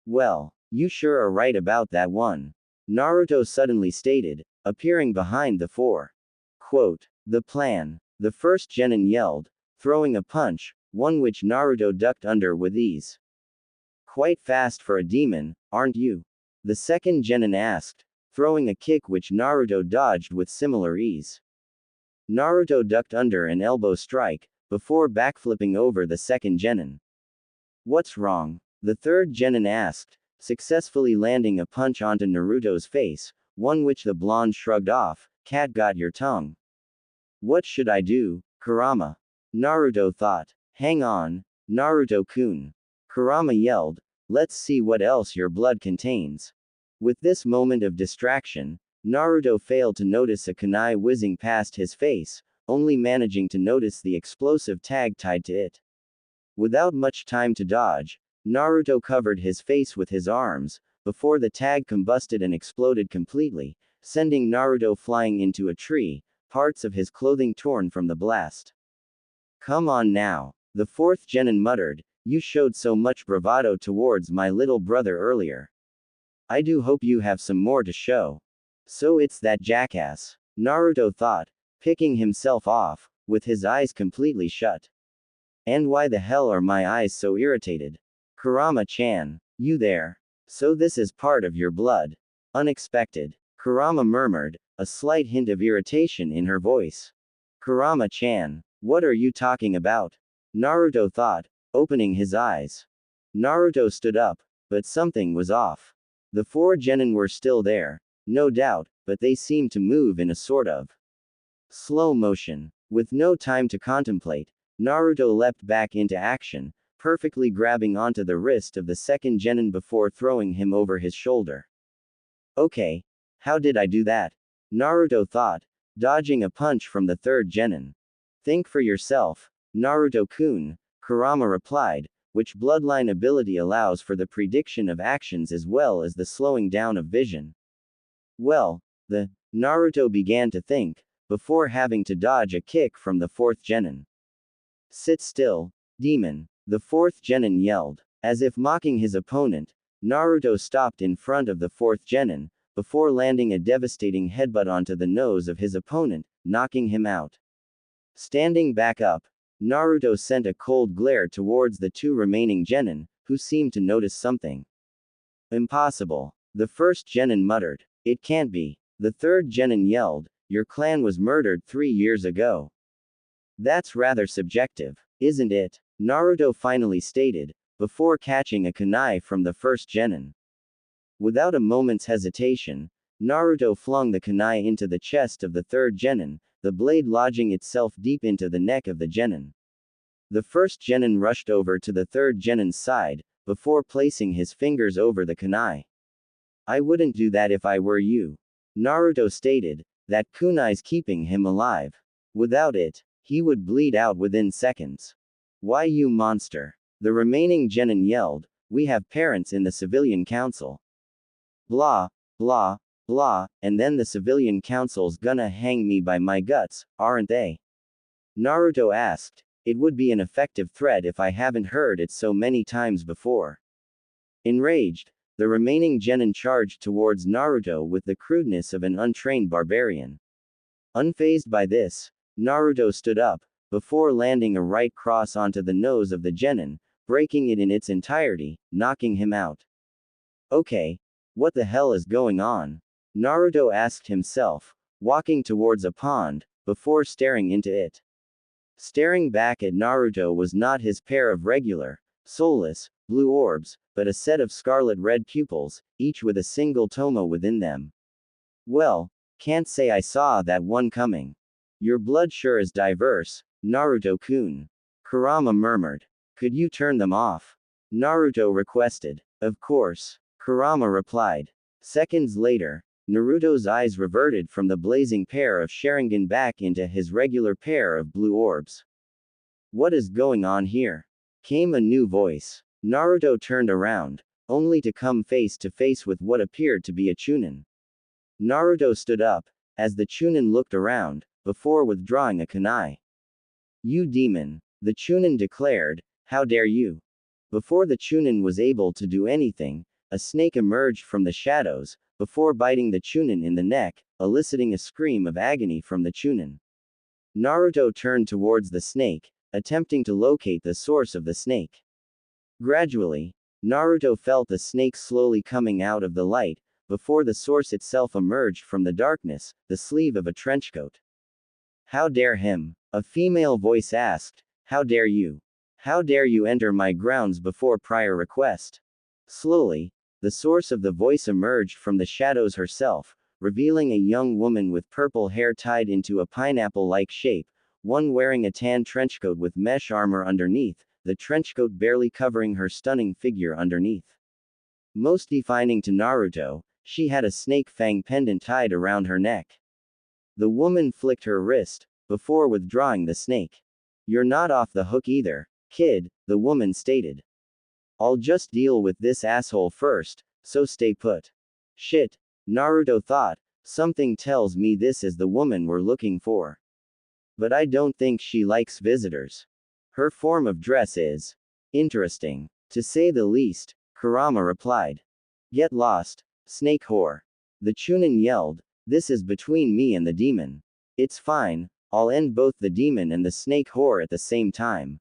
Well, you sure are right about that one. Naruto suddenly stated, appearing behind the 4. Quote, the plan. The first genin yelled, throwing a punch, one which Naruto ducked under with ease. Quite fast for a demon, aren't you? The second genin asked, throwing a kick which Naruto dodged with similar ease. Naruto ducked under an elbow strike, before backflipping over the second genin. What's wrong? The third genin asked, successfully landing a punch onto Naruto's face, one which the blonde shrugged off, cat got your tongue. What should I do, Kurama? Naruto thought. Hang on, Naruto-kun. Kurama yelled, let's see what else your blood contains. With this moment of distraction, Naruto failed to notice a kunai whizzing past his face, only managing to notice the explosive tag tied to it. Without much time to dodge, Naruto covered his face with his arms, before the tag combusted and exploded completely, sending Naruto flying into a tree, parts of his clothing torn from the blast. Come on now, the fourth genin muttered, you showed so much bravado towards my little brother earlier. I do hope you have some more to show. So it's that jackass, Naruto thought, picking himself off, with his eyes completely shut. And why the hell are my eyes so irritated? Kurama-chan, you there? So this is part of your blood. Unexpected. Kurama murmured, a slight hint of irritation in her voice. Kurama-chan, what are you talking about? Naruto thought, opening his eyes. Naruto stood up, but something was off. The 4 genin were still there, no doubt, but they seemed to move in a sort of slow motion. With no time to contemplate, Naruto leapt back into action, perfectly grabbing onto the wrist of the second genin before throwing him over his shoulder. Okay. How did I do that? Naruto thought, dodging a punch from the third genin. Think for yourself, Naruto-kun, Kurama replied, which bloodline ability allows for the prediction of actions as well as the slowing down of vision. Well, Naruto began to think, before having to dodge a kick from the fourth genin. Sit still, demon, the fourth genin yelled. As if mocking his opponent, Naruto stopped in front of the fourth genin, before landing a devastating headbutt onto the nose of his opponent, knocking him out. Standing back up, Naruto sent a cold glare towards the 2 remaining genin, who seemed to notice something. Impossible. The first genin muttered. It can't be. The third genin yelled, your clan was murdered 3 years ago. That's rather subjective, isn't it? Naruto finally stated, before catching a kunai from the first genin. Without a moment's hesitation, Naruto flung the kunai into the chest of the third genin, the blade lodging itself deep into the neck of the genin. The first genin rushed over to the third genin's side, before placing his fingers over the kunai. I wouldn't do that if I were you. Naruto stated, that kunai's keeping him alive. Without it, he would bleed out within seconds. Why you monster? The remaining genin yelled, we have parents in the civilian council. Blah, blah, blah, and then the civilian council's gonna hang me by my guts, aren't they? Naruto asked, it would be an effective threat if I haven't heard it so many times before. Enraged, the remaining genin charged towards Naruto with the crudeness of an untrained barbarian. Unfazed by this, Naruto stood up, before landing a right cross onto the nose of the genin, breaking it in its entirety, knocking him out. Okay. What the hell is going on? Naruto asked himself, walking towards a pond, before staring into it. Staring back at Naruto was not his pair of regular, soulless, blue orbs, but a set of scarlet-red pupils, each with a single tomo within them. Well, can't say I saw that one coming. Your blood sure is diverse, Naruto-kun. Kurama murmured. Could you turn them off? Naruto requested. Of course. Kurama replied. Seconds later, Naruto's eyes reverted from the blazing pair of Sharingan back into his regular pair of blue orbs. What is going on here? Came a new voice. Naruto turned around, only to come face to face with what appeared to be a Chunin. Naruto stood up, as the Chunin looked around, before withdrawing a kunai. You demon, the Chunin declared, how dare you? Before the Chunin was able to do anything, a snake emerged from the shadows, before biting the Chunin in the neck, eliciting a scream of agony from the Chunin. Naruto turned towards the snake, attempting to locate the source of the snake. Gradually, Naruto felt the snake slowly coming out of the light, before the source itself emerged from the darkness, the sleeve of a trenchcoat. How dare him? A female voice asked. How dare you? How dare you enter my grounds before prior request? Slowly, the source of the voice emerged from the shadows herself, revealing a young woman with purple hair tied into a pineapple-like shape, one wearing a tan trenchcoat with mesh armor underneath, the trenchcoat barely covering her stunning figure underneath. Most defining to Naruto, she had a snake fang pendant tied around her neck. The woman flicked her wrist, before withdrawing the snake. You're not off the hook either, kid, the woman stated. I'll just deal with this asshole first, so stay put. Shit, Naruto thought, something tells me this is the woman we're looking for. But I don't think she likes visitors. Her form of dress is interesting, to say the least, Kurama replied. Get lost, snake whore. The Chunin yelled, this is between me and the demon. It's fine, I'll end both the demon and the snake whore at the same time.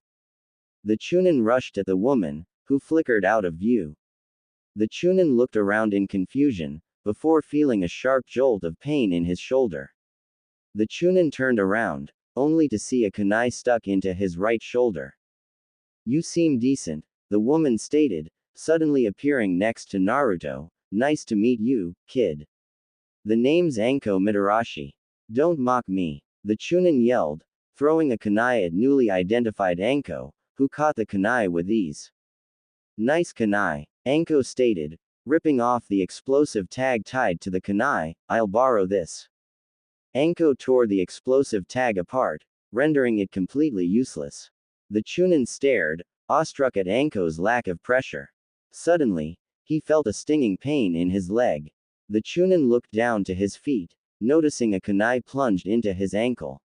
The Chunin rushed at the woman, who flickered out of view. The Chunin looked around in confusion, before feeling a sharp jolt of pain in his shoulder. The Chunin turned around, only to see a kunai stuck into his right shoulder. You seem decent, the woman stated, suddenly appearing next to Naruto. Nice to meet you, kid. The name's Anko Mitarashi. Don't mock me, the Chunin yelled, throwing a kunai at newly identified Anko, who caught the kunai with ease. Nice kunai, Anko stated, ripping off the explosive tag tied to the kunai. I'll borrow this. Anko tore the explosive tag apart, rendering it completely useless. The Chunin stared, awestruck at Anko's lack of pressure. Suddenly, he felt a stinging pain in his leg. The Chunin looked down to his feet, noticing a kunai plunged into his ankle.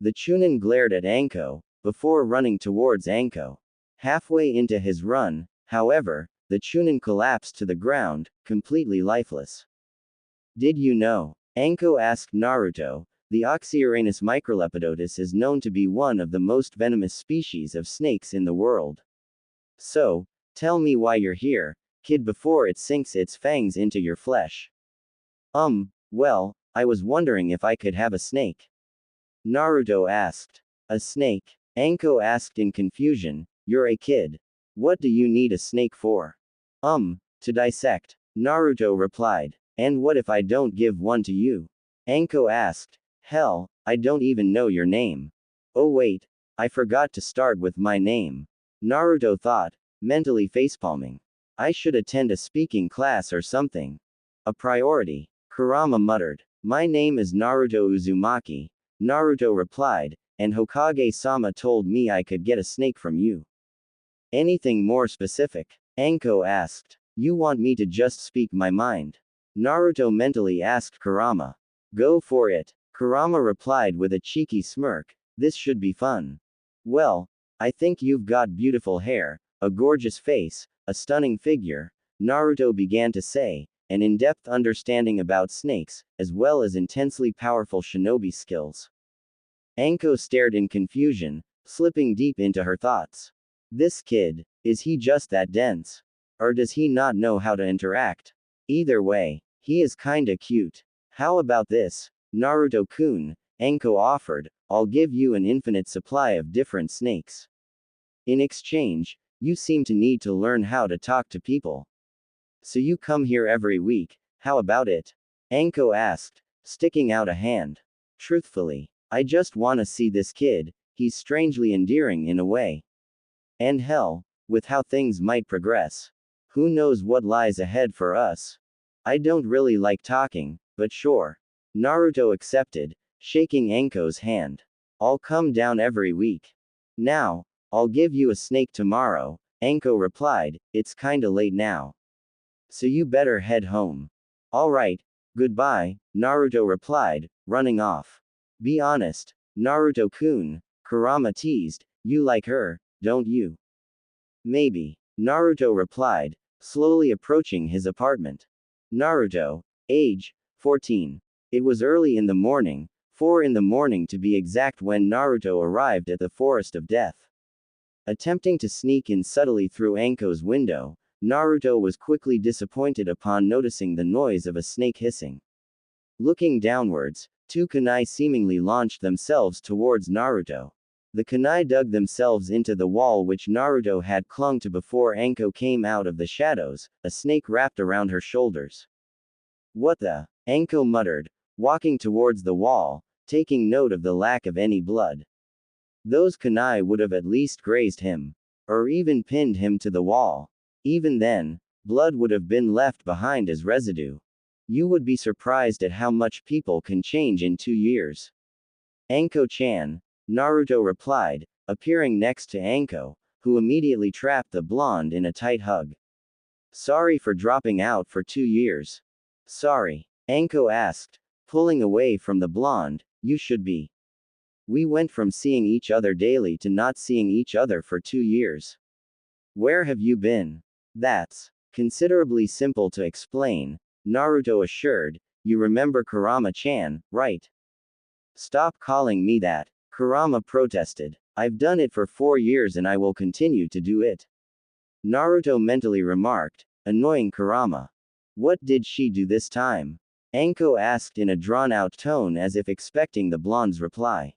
The Chunin glared at Anko, before running towards Anko. Halfway into his run, however, the Chunin collapsed to the ground, completely lifeless. Did you know? Anko asked Naruto. The Oxyuranus microlepidotus is known to be one of the most venomous species of snakes in the world. So, tell me why you're here, kid, before it sinks its fangs into your flesh. Well, I was wondering if I could have a snake. Naruto asked. A snake? Anko asked in confusion. You're a kid. What do you need a snake for? To dissect. Naruto replied. And what if I don't give one to you? Anko asked. Hell, I don't even know your name. Oh wait, I forgot to start with my name. Naruto thought, mentally facepalming. I should attend a speaking class or something. A priority. Kurama muttered. My name is Naruto Uzumaki. Naruto replied, and Hokage-sama told me I could get a snake from you. Anything more specific? Anko asked. You want me to just speak my mind? Naruto mentally asked Kurama. Go for it. Kurama replied with a cheeky smirk. This should be fun. Well, I think you've got beautiful hair, a gorgeous face, a stunning figure, Naruto began to say, an in-depth understanding about snakes, as well as intensely powerful shinobi skills. Anko stared in confusion, slipping deep into her thoughts. This kid, is he just that dense? Or does he not know how to interact? Either way, He is kinda cute. How about this, Naruto-kun? Anko offered. I'll give you an infinite supply of different snakes. In exchange, you seem to need to learn how to talk to people. So you come here every week, how about it? Anko asked, sticking out a hand. Truthfully, I just wanna see this kid, he's strangely endearing in a way. And hell, with how things might progress. Who knows what lies ahead for us? I don't really like talking, but sure. Naruto accepted, shaking Anko's hand. I'll come down every week. Now, I'll give you a snake tomorrow, Anko replied, it's kinda late now. So you better head home. Alright, goodbye, Naruto replied, running off. Be honest, Naruto-kun, Kurama teased, you like her, don't you? Maybe, Naruto replied, slowly approaching his apartment. Naruto, age 14. It was early in the morning, 4 in the morning to be exact, when Naruto arrived at the Forest of Death. Attempting to sneak in subtly through Anko's window, Naruto was quickly disappointed upon noticing the noise of a snake hissing. Looking downwards, 2 kunai seemingly launched themselves towards Naruto. The kunai dug themselves into the wall which Naruto had clung to before Anko came out of the shadows, a snake wrapped around her shoulders. What the? Anko muttered, walking towards the wall, taking note of the lack of any blood. Those kunai would have at least grazed him. Or even pinned him to the wall. Even then, blood would have been left behind as residue. You would be surprised at how much people can change in 2 years. Anko-chan, Naruto replied, appearing next to Anko, who immediately trapped the blonde in a tight hug. Sorry for dropping out for 2 years. Sorry, Anko asked, pulling away from the blonde, you should be. We went from seeing each other daily to not seeing each other for 2 years. Where have you been? That's considerably simple to explain, Naruto assured. You remember Kurama-chan, right? Stop calling me that, Kurama protested. I've done it for 4 years and I will continue to do it. Naruto mentally remarked, annoying Kurama. What did she do this time? Anko asked in a drawn-out tone as if expecting the blonde's reply.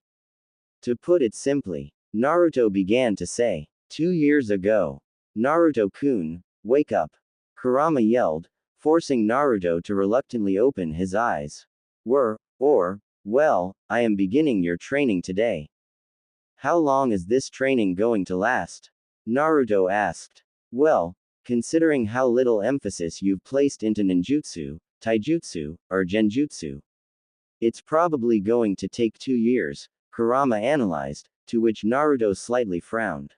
To put it simply, Naruto began to say, 2 years ago. Naruto-kun, wake up. Kurama yelled, forcing Naruto to reluctantly open his eyes. Well, I am beginning your training today. How long is this training going to last? Naruto asked. Well, considering how little emphasis you've placed into ninjutsu, taijutsu, or genjutsu, it's probably going to take 2 years, Kurama analyzed, to which Naruto slightly frowned.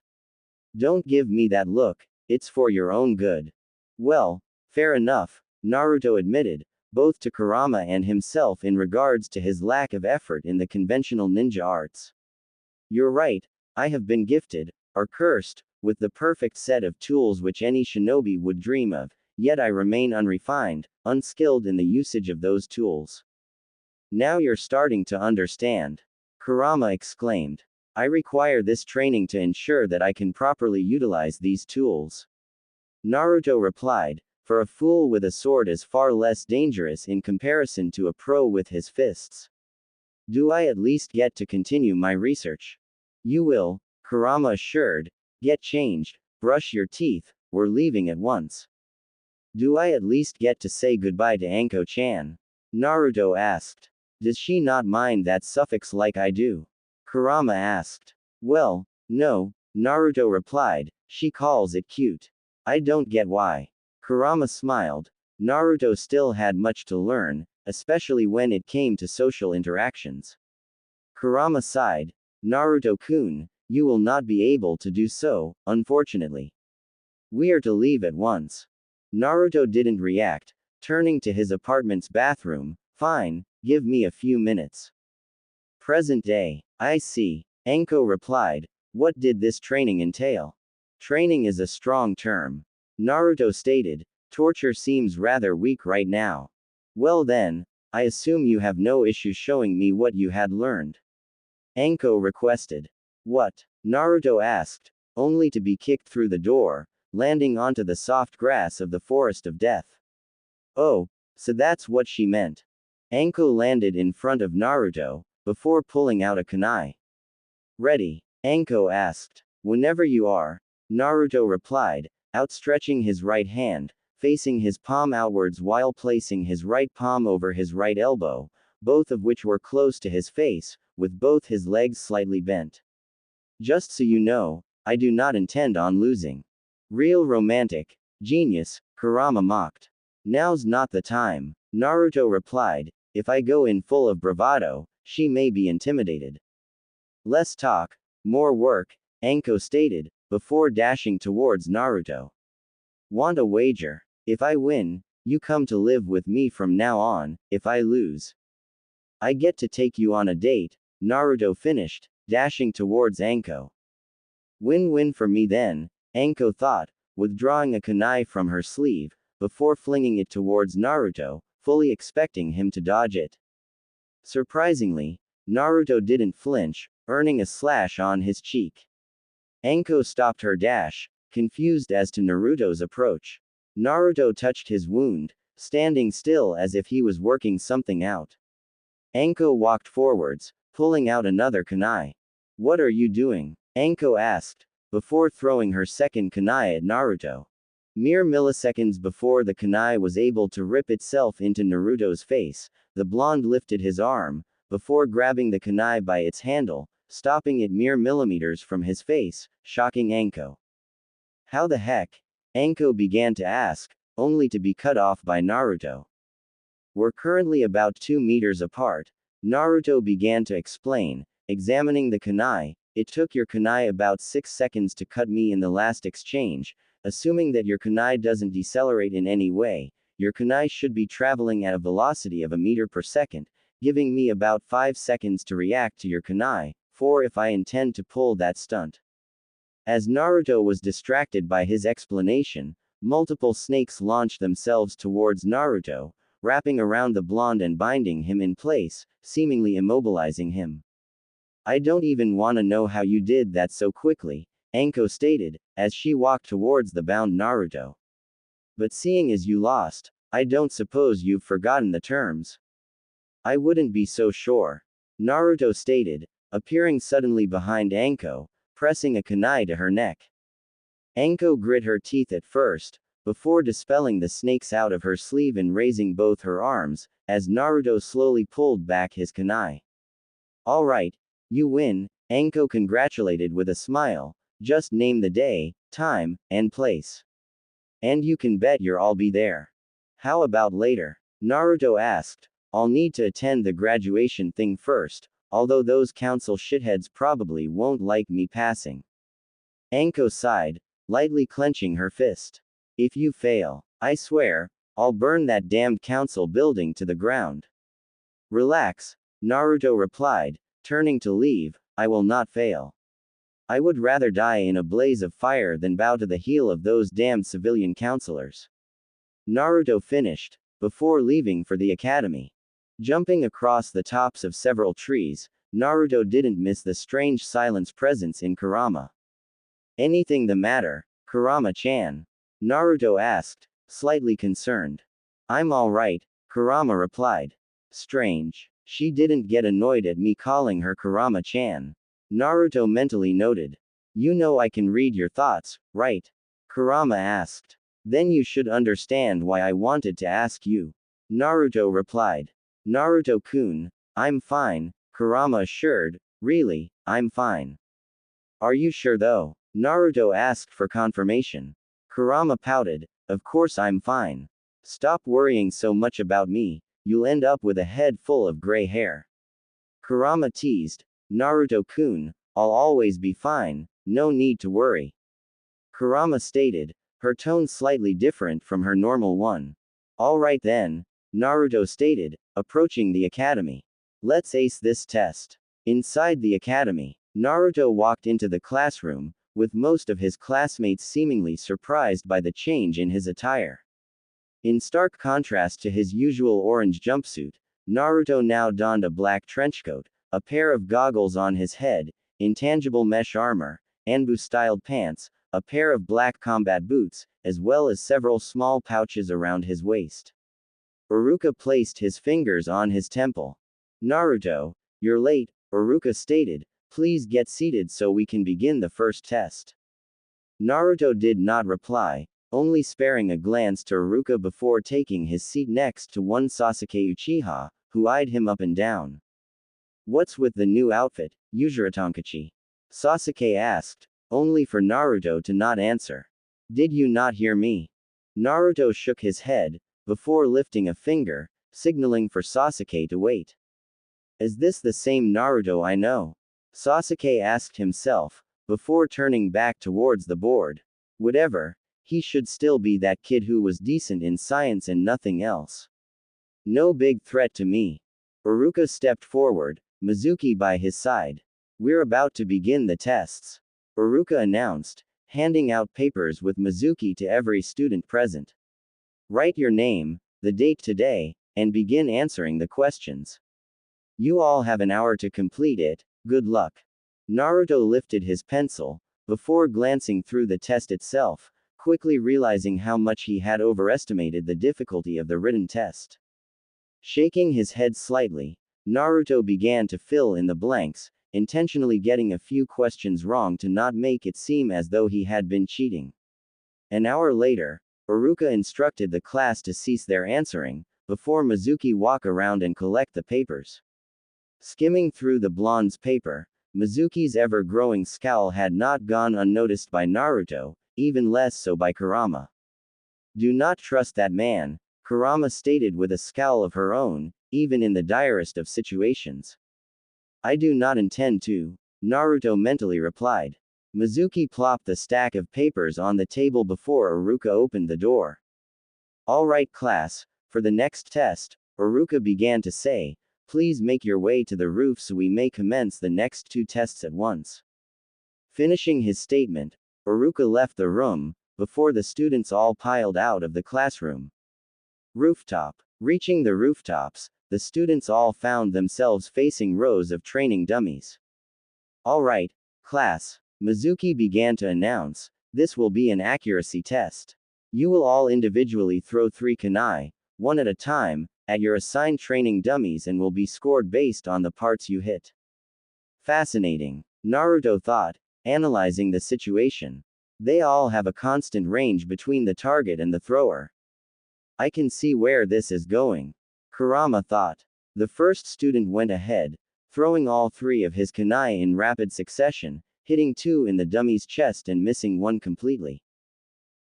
Don't give me that look, it's for your own good. Well, fair enough, Naruto admitted, both to Kurama and himself in regards to his lack of effort in the conventional ninja arts. You're right, I have been gifted, or cursed, with the perfect set of tools which any shinobi would dream of, yet I remain unrefined, unskilled in the usage of those tools. Now you're starting to understand. Kurama exclaimed. I require this training to ensure that I can properly utilize these tools. Naruto replied, for a fool with a sword is far less dangerous in comparison to a pro with his fists. Do I at least get to continue my research? You will, Kurama assured. Get changed, brush your teeth, we're leaving at once. Do I at least get to say goodbye to Anko-chan? Naruto asked. Does she not mind that suffix like I do? Kurama asked. Well, no, Naruto replied, she calls it cute. I don't get why. Kurama smiled. Naruto still had much to learn, especially when it came to social interactions. Kurama sighed. Naruto-kun, you will not be able to do so, unfortunately. We are to leave at once. Naruto didn't react, turning to his apartment's bathroom. Fine, give me a few minutes. Present day. I see. Anko replied. What did this training entail? Training is a strong term. Naruto stated. Torture seems rather weak right now. Well then, I assume you have no issue showing me what you had learned. Anko requested. What? Naruto asked, only to be kicked through the door, landing onto the soft grass of the Forest of Death. Oh, So that's what she meant. Anko landed in front of Naruto, before pulling out a kunai. Ready? Anko asked. Whenever you are. Naruto replied, outstretching his right hand, facing his palm outwards while placing his right palm over his right elbow, both of which were close to his face, with both his legs slightly bent. Just so you know, I do not intend on losing. Real romantic. Genius, Kurama mocked. Now's not the time, Naruto replied. If I go in full of bravado, she may be intimidated. Less talk, more work, Anko stated, before dashing towards Naruto. Want a wager? If I win, you come to live with me from now on. If I lose, I get to take you on a date, Naruto finished, dashing towards Anko. Win-win for me then, Anko thought, withdrawing a kunai from her sleeve, before flinging it towards Naruto, fully expecting him to dodge it. Surprisingly, Naruto didn't flinch, earning a slash on his cheek. Anko stopped her dash, confused as to Naruto's approach. Naruto touched his wound, standing still as if he was working something out. Anko walked forwards, pulling out another kunai. What are you doing? Anko asked, before throwing her second kunai at Naruto. Mere milliseconds before the kunai was able to rip itself into Naruto's face, the blonde lifted his arm, before grabbing the kunai by its handle, stopping it mere millimeters from his face, shocking Anko. How the heck? Anko began to ask, only to be cut off by Naruto. We're currently about 2 meters apart, Naruto began to explain, examining the kunai. It took your kunai about 6 seconds to cut me in the last exchange. Assuming that your kunai doesn't decelerate in any way, your kunai should be traveling at a velocity of a meter per second, giving me about 5 seconds to react to your kunai, 4 if I intend to pull that stunt. As Naruto was distracted by his explanation, multiple snakes launched themselves towards Naruto, wrapping around the blonde and binding him in place, seemingly immobilizing him. I don't even wanna know how you did that so quickly, Anko stated, as she walked towards the bound Naruto. But seeing as you lost, I don't suppose you've forgotten the terms. I wouldn't be so sure, Naruto stated, appearing suddenly behind Anko, pressing a kunai to her neck. Anko grit her teeth at first, before dispelling the snakes out of her sleeve and raising both her arms, as Naruto slowly pulled back his kunai. Alright, you win, Anko congratulated with a smile. Just name the day, time, and place. And you can bet I'll be there. How about later? Naruto asked. I'll need to attend the graduation thing first, although those council shitheads probably won't like me passing. Anko sighed, lightly clenching her fist. If you fail, I swear, I'll burn that damned council building to the ground. Relax, Naruto replied, turning to leave. I will not fail. I would rather die in a blaze of fire than bow to the heel of those damned civilian counselors. Naruto finished, before leaving for the academy. Jumping across the tops of several trees, Naruto didn't miss the strange silence presence in Kurama. Anything the matter, Kurama-chan? Naruto asked, slightly concerned. I'm alright, Kurama replied. Strange. She didn't get annoyed at me calling her Kurama-chan. Naruto mentally noted. You know I can read your thoughts, right? Kurama asked. Then you should understand why I wanted to ask you. Naruto replied. Naruto-kun, I'm fine, Kurama assured. Really, I'm fine. Are you sure though? Naruto asked for confirmation. Kurama pouted. Of course I'm fine. Stop worrying so much about me, you'll end up with a head full of gray hair. Kurama teased. Naruto-kun, I'll always be fine, no need to worry. Kurama stated, her tone slightly different from her normal one. Alright then, Naruto stated, approaching the academy. Let's ace this test. Inside the academy, Naruto walked into the classroom, with most of his classmates seemingly surprised by the change in his attire. In stark contrast to his usual orange jumpsuit, Naruto now donned a black trenchcoat, a pair of goggles on his head, intangible mesh armor, Anbu-styled pants, a pair of black combat boots, as well as several small pouches around his waist. Iruka placed his fingers on his temple. Naruto, you're late, Iruka stated. Please get seated so we can begin the first test. Naruto did not reply, only sparing a glance to Iruka before taking his seat next to one Sasuke Uchiha, who eyed him up and down. What's with the new outfit, Tonkachi? Sasuke asked, only for Naruto to not answer. Did you not hear me? Naruto shook his head, before lifting a finger, signaling for Sasuke to wait. Is this the same Naruto I know? Sasuke asked himself, before turning back towards the board. Whatever, he should still be that kid who was decent in science and nothing else. No big threat to me. Iruka stepped forward, Mizuki by his side. We're about to begin the tests. Iruka announced, handing out papers with Mizuki to every student present. Write your name, the date today, and begin answering the questions. You all have an hour to complete it, good luck. Naruto lifted his pencil, before glancing through the test itself, quickly realizing how much he had overestimated the difficulty of the written test. Shaking his head slightly, Naruto began to fill in the blanks, intentionally getting a few questions wrong to not make it seem as though he had been cheating. An hour later, Iruka instructed the class to cease their answering, before Mizuki walk around and collect the papers. Skimming through the blonde's paper, Mizuki's ever-growing scowl had not gone unnoticed by Naruto, even less so by Kurama. Do not trust that man, Kurama stated with a scowl of her own, even in the direst of situations. I do not intend to, Naruto mentally replied. Mizuki plopped the stack of papers on the table before Iruka opened the door. All right class, for the next test, Iruka began to say, please make your way to the roof so we may commence the next two tests at once. Finishing his statement, Iruka left the room, before the students all piled out of the classroom. Rooftop. Reaching the rooftops, the students all found themselves facing rows of training dummies. All right, class, Mizuki began to announce, this will be an accuracy test. You will all individually throw 3 kunai, one at a time, at your assigned training dummies and will be scored based on the parts you hit. Fascinating, Naruto thought, analyzing the situation. They all have a constant range between the target and the thrower. I can see where this is going. Kurama thought. The first student went ahead, throwing all 3 of his kunai in rapid succession, hitting 2 in the dummy's chest and missing 1 completely.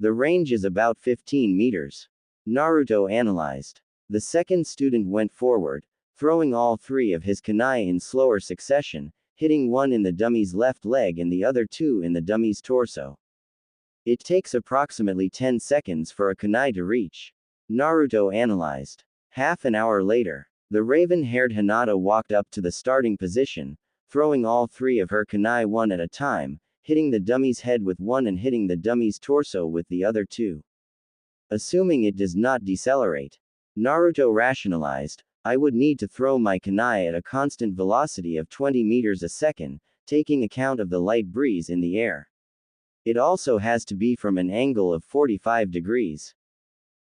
The range is about 15 meters. Naruto analyzed. The second student went forward, throwing all 3 of his kunai in slower succession, hitting 1 in the dummy's left leg and the other 2 in the dummy's torso. It takes approximately 10 seconds for a kunai to reach. Naruto analyzed. Half an hour later, the raven-haired Hinata walked up to the starting position, throwing all 3 of her kunai one at a time, hitting the dummy's head with 1 and hitting the dummy's torso with the other 2. Assuming it does not decelerate, Naruto rationalized, I would need to throw my kunai at a constant velocity of 20 meters a second, taking account of the light breeze in the air. It also has to be from an angle of 45 degrees.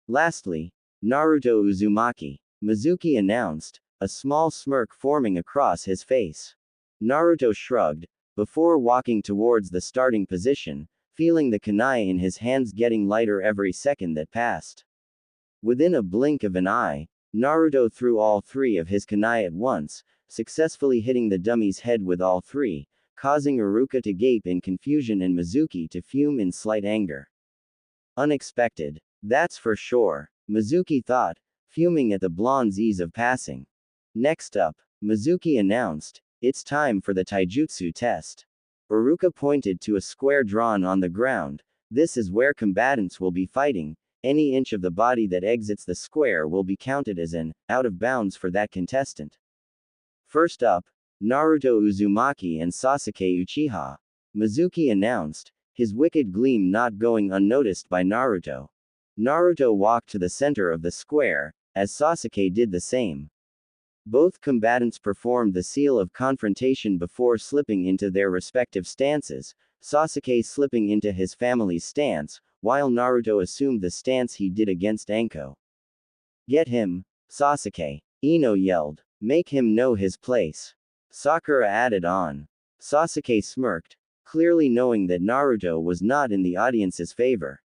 Lastly, Naruto Uzumaki, Mizuki announced, a small smirk forming across his face. Naruto shrugged, before walking towards the starting position, feeling the kunai in his hands getting lighter every second that passed. Within a blink of an eye, Naruto threw all 3 of his kunai at once, successfully hitting the dummy's head with all 3, causing Iruka to gape in confusion and Mizuki to fume in slight anger. Unexpected. That's for sure, Mizuki thought, fuming at the blonde's ease of passing. Next up, Mizuki announced, it's time for the taijutsu test. Iruka pointed to a square drawn on the ground. This is where combatants will be fighting. Any inch of the body that exits the square will be counted as an out of bounds for that contestant. First up, Naruto Uzumaki and Sasuke Uchiha. Mizuki announced, his wicked gleam not going unnoticed by Naruto. Naruto walked to the center of the square, as Sasuke did the same. Both combatants performed the seal of confrontation before slipping into their respective stances, Sasuke slipping into his family's stance, while Naruto assumed the stance he did against Anko. Get him, Sasuke. Ino yelled. Make him know his place. Sakura added on. Sasuke smirked, clearly knowing that Naruto was not in the audience's favor.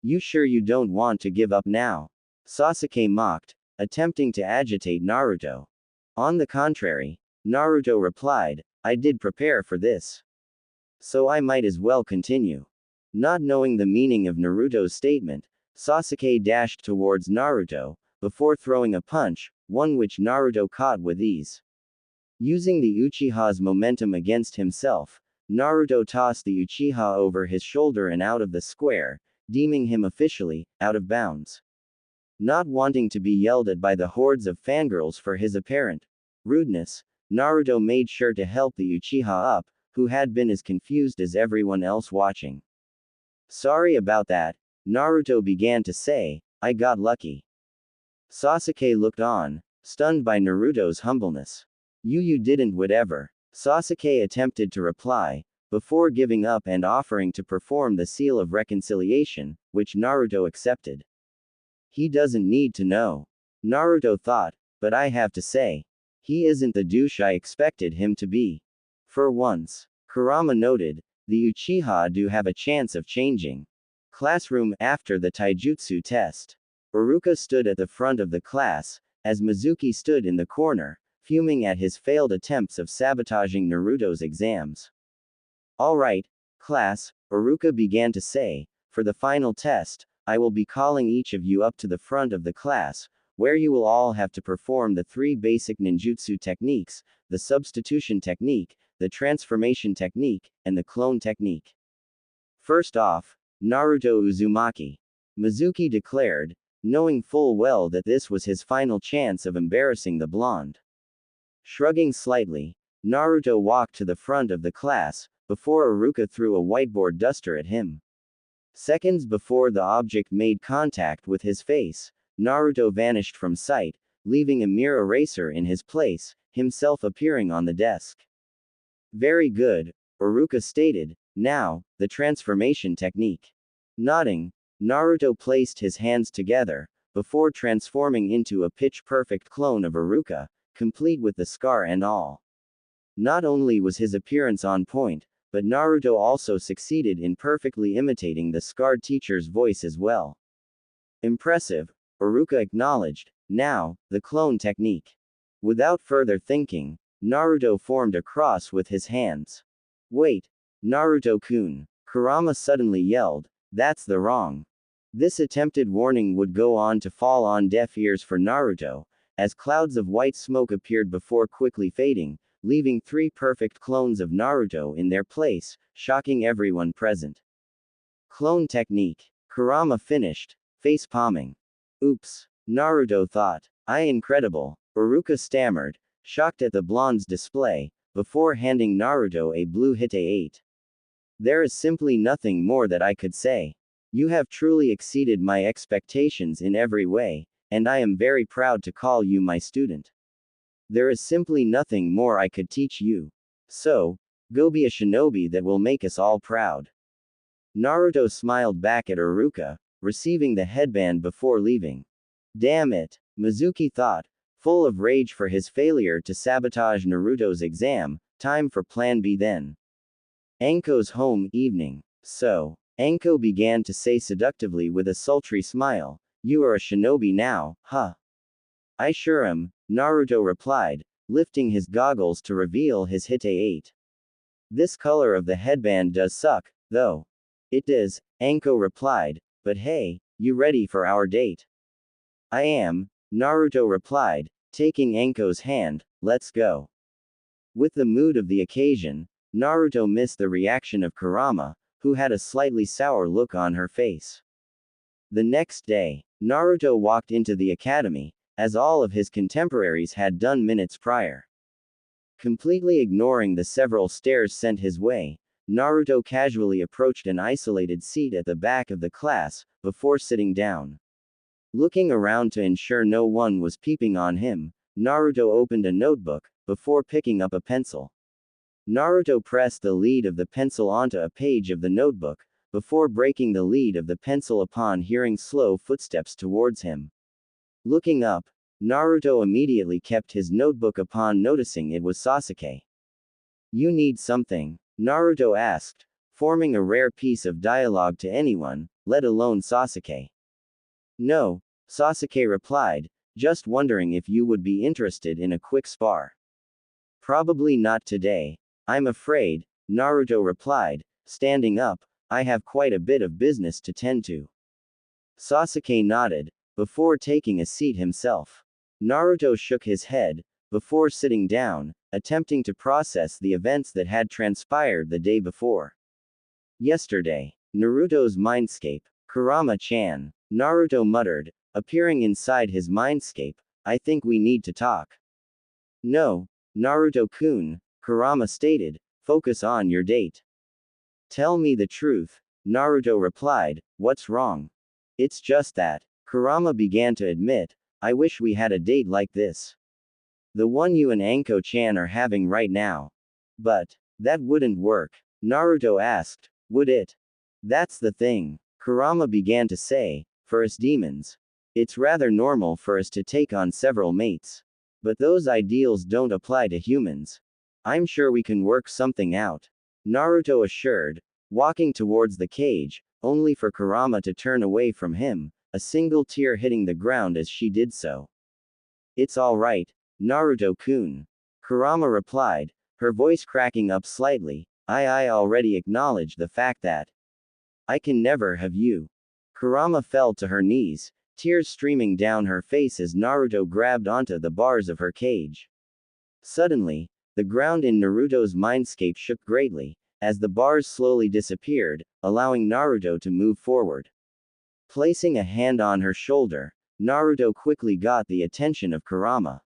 You sure you don't want to give up now? Sasuke mocked, attempting to agitate Naruto. On the contrary, Naruto replied, I did prepare for this. So I might as well continue. Not knowing the meaning of Naruto's statement, Sasuke dashed towards Naruto, before throwing a punch, one which Naruto caught with ease. Using the Uchiha's momentum against himself, Naruto tossed the Uchiha over his shoulder and out of the square, deeming him officially out of bounds. Not wanting to be yelled at by the hordes of fangirls for his apparent rudeness, Naruto made sure to help the Uchiha up, who had been as confused as everyone else watching. Sorry about that, Naruto began to say, I got lucky. Sasuke looked on, stunned by Naruto's humbleness. You didn't whatever. Sasuke attempted to reply, before giving up and offering to perform the seal of reconciliation, which Naruto accepted. He doesn't need to know. Naruto thought, but I have to say, he isn't the douche I expected him to be. For once, Kurama noted, the Uchiha do have a chance of changing. Classroom after the taijutsu test. Iruka stood at the front of the class, as Mizuki stood in the corner, fuming at his failed attempts of sabotaging Naruto's exams. Alright, class, Iruka began to say, for the final test, I will be calling each of you up to the front of the class, where you will all have to perform the 3 basic ninjutsu techniques, the substitution technique, the transformation technique, and the clone technique. First off, Naruto Uzumaki. Mizuki declared, knowing full well that this was his final chance of embarrassing the blonde. Shrugging slightly, Naruto walked to the front of the class, before Iruka threw a whiteboard duster at him. Seconds before the object made contact with his face, Naruto vanished from sight, leaving a mere eraser in his place, himself appearing on the desk. Very good, Iruka stated. Now, the transformation technique. Nodding, Naruto placed his hands together, before transforming into a pitch-perfect clone of Iruka, complete with the scar and all. Not only was his appearance on point, but Naruto also succeeded in perfectly imitating the scarred teacher's voice as well. Impressive, Iruka acknowledged. Now, the clone technique. Without further thinking, Naruto formed a cross with his hands. Wait, Naruto-kun, Kurama suddenly yelled, that's the wrong. This attempted warning would go on to fall on deaf ears for Naruto, as clouds of white smoke appeared before quickly fading, leaving 3 perfect clones of Naruto in their place, shocking everyone present. Clone technique. Kurama finished, face-palming. Oops, Naruto thought. Incredible, Iruka stammered, shocked at the blonde's display, before handing Naruto a blue Hite 8. There is simply nothing more that I could say. You have truly exceeded my expectations in every way, and I am very proud to call you my student. There is simply nothing more I could teach you. So, go be a shinobi that will make us all proud. Naruto smiled back at Iruka, receiving the headband before leaving. Damn it, Mizuki thought, full of rage for his failure to sabotage Naruto's exam. Time for plan B then. Anko's home, evening. So, Anko began to say seductively with a sultry smile, you are a shinobi now, huh? I sure am, Naruto replied, lifting his goggles to reveal his Hite 8. This color of the headband does suck, though. It does, Anko replied, but hey, you ready for our date? I am, Naruto replied, taking Anko's hand, let's go. With the mood of the occasion, Naruto missed the reaction of Kurama, who had a slightly sour look on her face. The next day, Naruto walked into the academy, as all of his contemporaries had done minutes prior. Completely ignoring the several stares sent his way, Naruto casually approached an isolated seat at the back of the class, before sitting down. Looking around to ensure no one was peeping on him, Naruto opened a notebook, before picking up a pencil. Naruto pressed the lead of the pencil onto a page of the notebook, before breaking the lead of the pencil upon hearing slow footsteps towards him. Looking up, Naruto immediately kept his notebook upon noticing it was Sasuke. You need something? Naruto asked, forming a rare piece of dialogue to anyone, let alone Sasuke. No, Sasuke replied, just wondering if you would be interested in a quick spar. Probably not today. I'm afraid, Naruto replied, standing up, I have quite a bit of business to tend to. Sasuke nodded, before taking a seat himself. Naruto shook his head, before sitting down, attempting to process the events that had transpired the day before. Yesterday, Naruto's mindscape, Kurama-chan, Naruto muttered, appearing inside his mindscape, I think we need to talk. No, Naruto-kun, Kurama stated, focus on your date. Tell me the truth, Naruto replied, what's wrong? It's just that, Kurama began to admit, I wish we had a date like this. The one you and Anko-chan are having right now. But, that wouldn't work, Naruto asked, would it? That's the thing, Kurama began to say, for us demons. It's rather normal for us to take on several mates. But those ideals don't apply to humans. I'm sure we can work something out, Naruto assured, walking towards the cage, only for Kurama to turn away from him, a single tear hitting the ground as she did so. It's alright, Naruto-kun. Kurama replied, her voice cracking up slightly, I already acknowledge the fact that I can never have you. Kurama fell to her knees, tears streaming down her face as Naruto grabbed onto the bars of her cage. Suddenly, the ground in Naruto's mindscape shook greatly, as the bars slowly disappeared, allowing Naruto to move forward. Placing a hand on her shoulder, Naruto quickly got the attention of Kurama.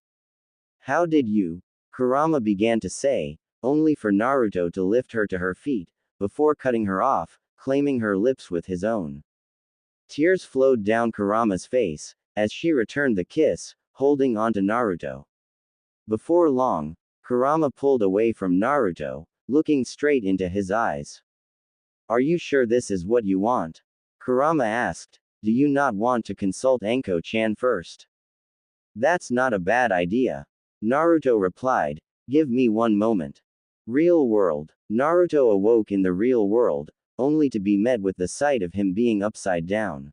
How did you? Kurama began to say, only for Naruto to lift her to her feet, before cutting her off, claiming her lips with his own. Tears flowed down Kurama's face, as she returned the kiss, holding onto Naruto. Before long, Kurama pulled away from Naruto, looking straight into his eyes. Are you sure this is what you want? Kurama asked, do you not want to consult Anko-chan first? That's not a bad idea. Naruto replied, give me one moment. Real world. Naruto awoke in the real world, only to be met with the sight of him being upside down.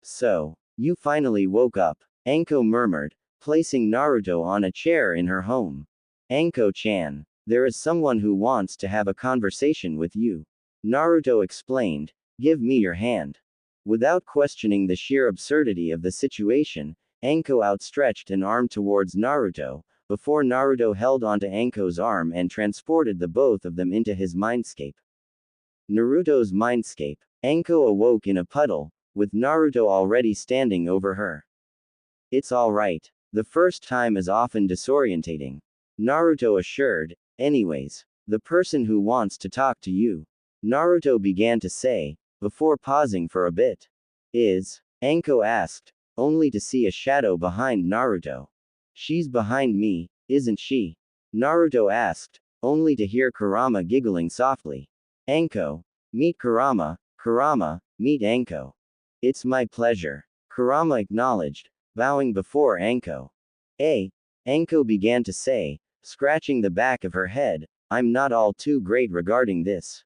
So, you finally woke up, Anko murmured, placing Naruto on a chair in her home. Anko-chan, there is someone who wants to have a conversation with you. Naruto explained, give me your hand. Without questioning the sheer absurdity of the situation, Anko outstretched an arm towards Naruto, before Naruto held onto Anko's arm and transported the both of them into his mindscape. Naruto's mindscape. Anko awoke in a puddle, with Naruto already standing over her. It's alright. The first time is often disorientating, Naruto assured. Anyways, the person who wants to talk to you, Naruto began to say, before pausing for a bit. Is? Anko asked, only to see a shadow behind Naruto. She's behind me, isn't she? Naruto asked, only to hear Kurama giggling softly. Anko. Meet Kurama, Kurama, meet Anko. It's my pleasure. Kurama acknowledged, bowing before Anko. Anko began to say, scratching the back of her head, I'm not all too great regarding this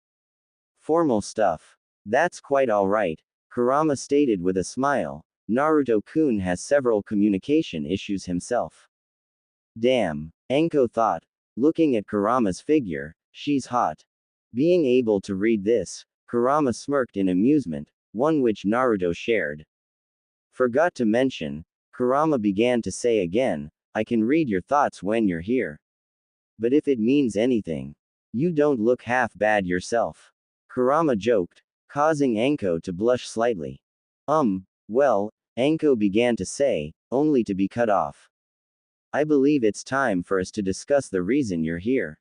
formal stuff. That's quite alright, Kurama stated with a smile. Naruto-kun has several communication issues himself. Damn, Anko thought, looking at Kurama's figure, she's hot. Being able to read this, Kurama smirked in amusement, one which Naruto shared. Forgot to mention, Kurama began to say again, I can read your thoughts when you're here. But if it means anything, you don't look half bad yourself. Kurama joked, causing Anko to blush slightly. Well, Anko began to say, only to be cut off. I believe it's time for us to discuss the reason you're here.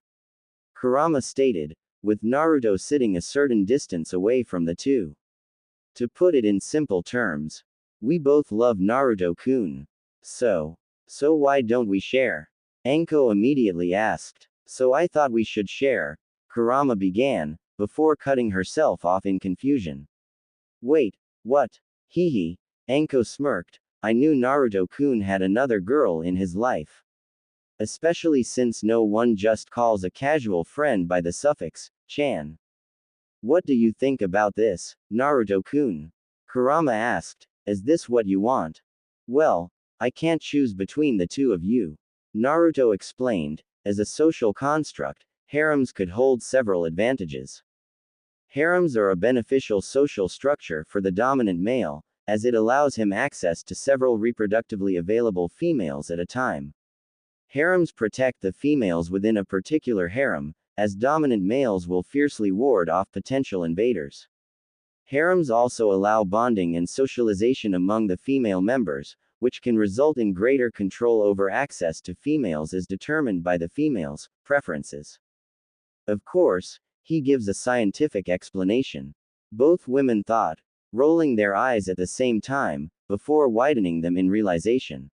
Kurama stated, with Naruto sitting a certain distance away from the two. To put it in simple terms, we both love Naruto-kun. So why don't we share? Anko immediately asked. So I thought we should share, Kurama began, before cutting herself off in confusion. Wait, what? Hehe, Anko smirked, I knew Naruto-kun had another girl in his life. Especially since no one just calls a casual friend by the suffix, chan. What do you think about this, Naruto-kun? Kurama asked. Is this what you want? Well, I can't choose between the two of you. Naruto explained. As a social construct, harems could hold several advantages. Harems are a beneficial social structure for the dominant male, as it allows him access to several reproductively available females at a time. Harems protect the females within a particular harem, as dominant males will fiercely ward off potential invaders. Harems also allow bonding and socialization among the female members, which can result in greater control over access to females as determined by the females' preferences. Of course, he gives a scientific explanation. Both women thought, rolling their eyes at the same time, before widening them in realization.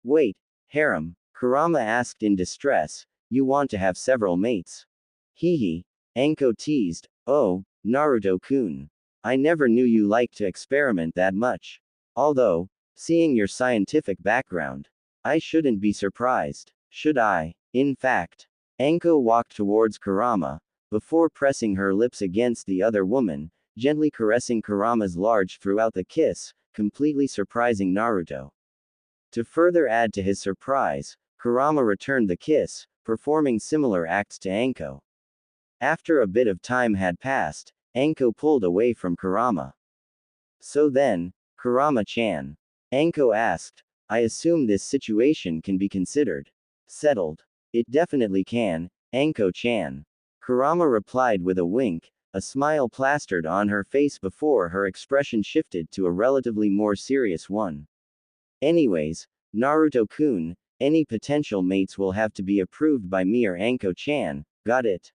Wait, harem? Kurama asked in distress, you want to have several mates? Hee. Anko teased, oh, Naruto-kun. I never knew you liked to experiment that much. Although, seeing your scientific background, I shouldn't be surprised, should I? In fact, Anko walked towards Kurama, before pressing her lips against the other woman, gently caressing Kurama's large throughout the kiss, completely surprising Naruto. To further add to his surprise, Kurama returned the kiss, performing similar acts to Anko. After a bit of time had passed, Anko pulled away from Kurama. So then, Kurama-chan? Anko asked, I assume this situation can be considered settled. It definitely can, Anko-chan. Kurama replied with a wink, a smile plastered on her face before her expression shifted to a relatively more serious one. Anyways, Naruto-kun, any potential mates will have to be approved by me or Anko-chan, got it?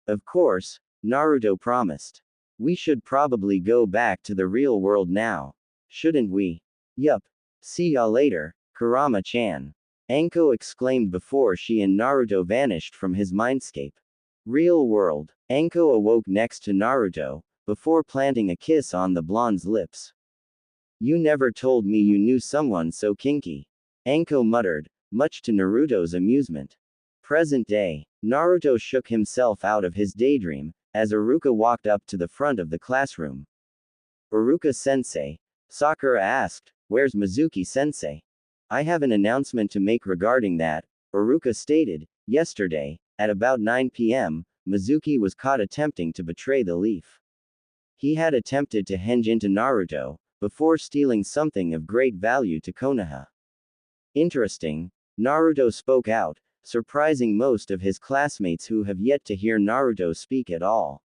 Of course, Naruto promised. We should probably go back to the real world now. Shouldn't we? Yup. See ya later, Kurama-chan. Anko exclaimed before she and Naruto vanished from his mindscape. Real world. Anko awoke next to Naruto, before planting a kiss on the blonde's lips. You never told me you knew someone so kinky. Anko muttered, much to Naruto's amusement. Present day. Naruto shook himself out of his daydream, as Iruka walked up to the front of the classroom. Iruka-sensei? Sakura asked, where's Mizuki-sensei? I have an announcement to make regarding that, Iruka stated. Yesterday, at about 9 p.m., Mizuki was caught attempting to betray the leaf. He had attempted to henge into Naruto, before stealing something of great value to Konoha. Interesting, Naruto spoke out, surprising most of his classmates who have yet to hear Naruto speak at all.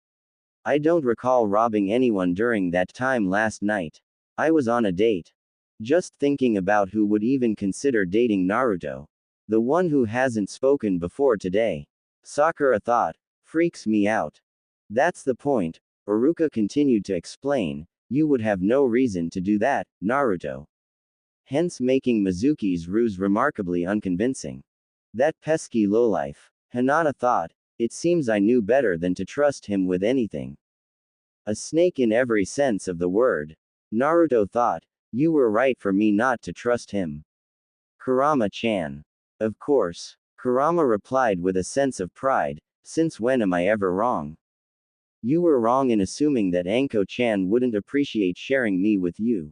I don't recall robbing anyone during that time last night. I was on a date. Just thinking about who would even consider dating Naruto. The one who hasn't spoken before today. Sakura thought, freaks me out. That's the point, Iruka continued to explain, you would have no reason to do that, Naruto. Hence making Mizuki's ruse remarkably unconvincing. That pesky lowlife. Hinata thought, it seems I knew better than to trust him with anything. A snake in every sense of the word. Naruto thought, you were right for me not to trust him. Kurama-chan. Of course. Kurama replied with a sense of pride, since when am I ever wrong? You were wrong in assuming that Anko-chan wouldn't appreciate sharing me with you.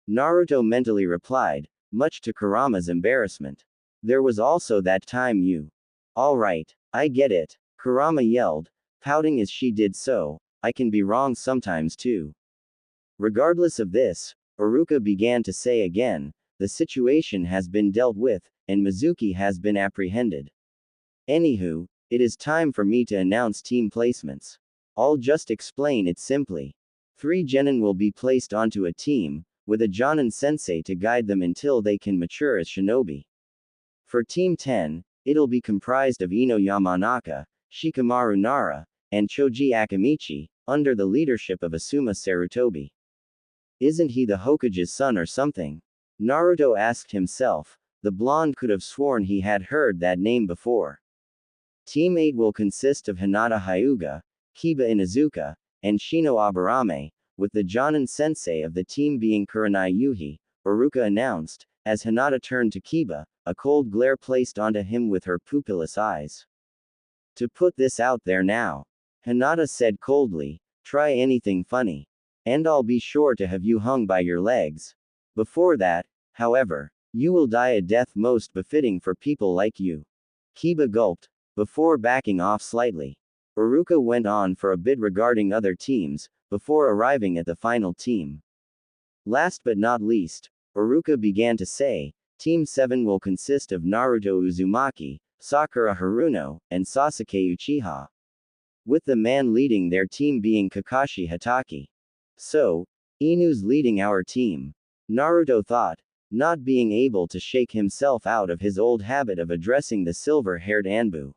Naruto mentally replied, much to Kurama's embarrassment. There was also that time you. Alright, I get it, Kurama yelled, pouting as she did so, I can be wrong sometimes too. Regardless of this, Iruka began to say again, the situation has been dealt with, and Mizuki has been apprehended. Anywho, it is time for me to announce team placements. I'll just explain it simply. 3 genin will be placed onto a team, with a Jonin sensei to guide them until they can mature as shinobi. For Team 10, it'll be comprised of Ino Yamanaka, Shikamaru Nara, and Choji Akamichi, under the leadership of Asuma Sarutobi. Isn't he the Hokage's son or something? Naruto asked himself. The blonde could have sworn he had heard that name before. Team 8 will consist of Hinata Hyuga, Kiba Inuzuka, and Shino Aburame, with the Jonin sensei of the team being Kurenai Yuhi, Iruka announced, as Hinata turned to Kiba, a cold glare placed onto him with her pupilless eyes. To put this out there now, Hinata said coldly, try anything funny. And I'll be sure to have you hung by your legs. Before that, however, you will die a death most befitting for people like you. Kiba gulped, before backing off slightly. Iruka went on for a bit regarding other teams, before arriving at the final team. Last but not least, Iruka began to say, Team 7 will consist of Naruto Uzumaki, Sakura Haruno, and Sasuke Uchiha. With the man leading their team being Kakashi Hatake. So, Inu's leading our team. Naruto thought, not being able to shake himself out of his old habit of addressing the silver-haired Anbu.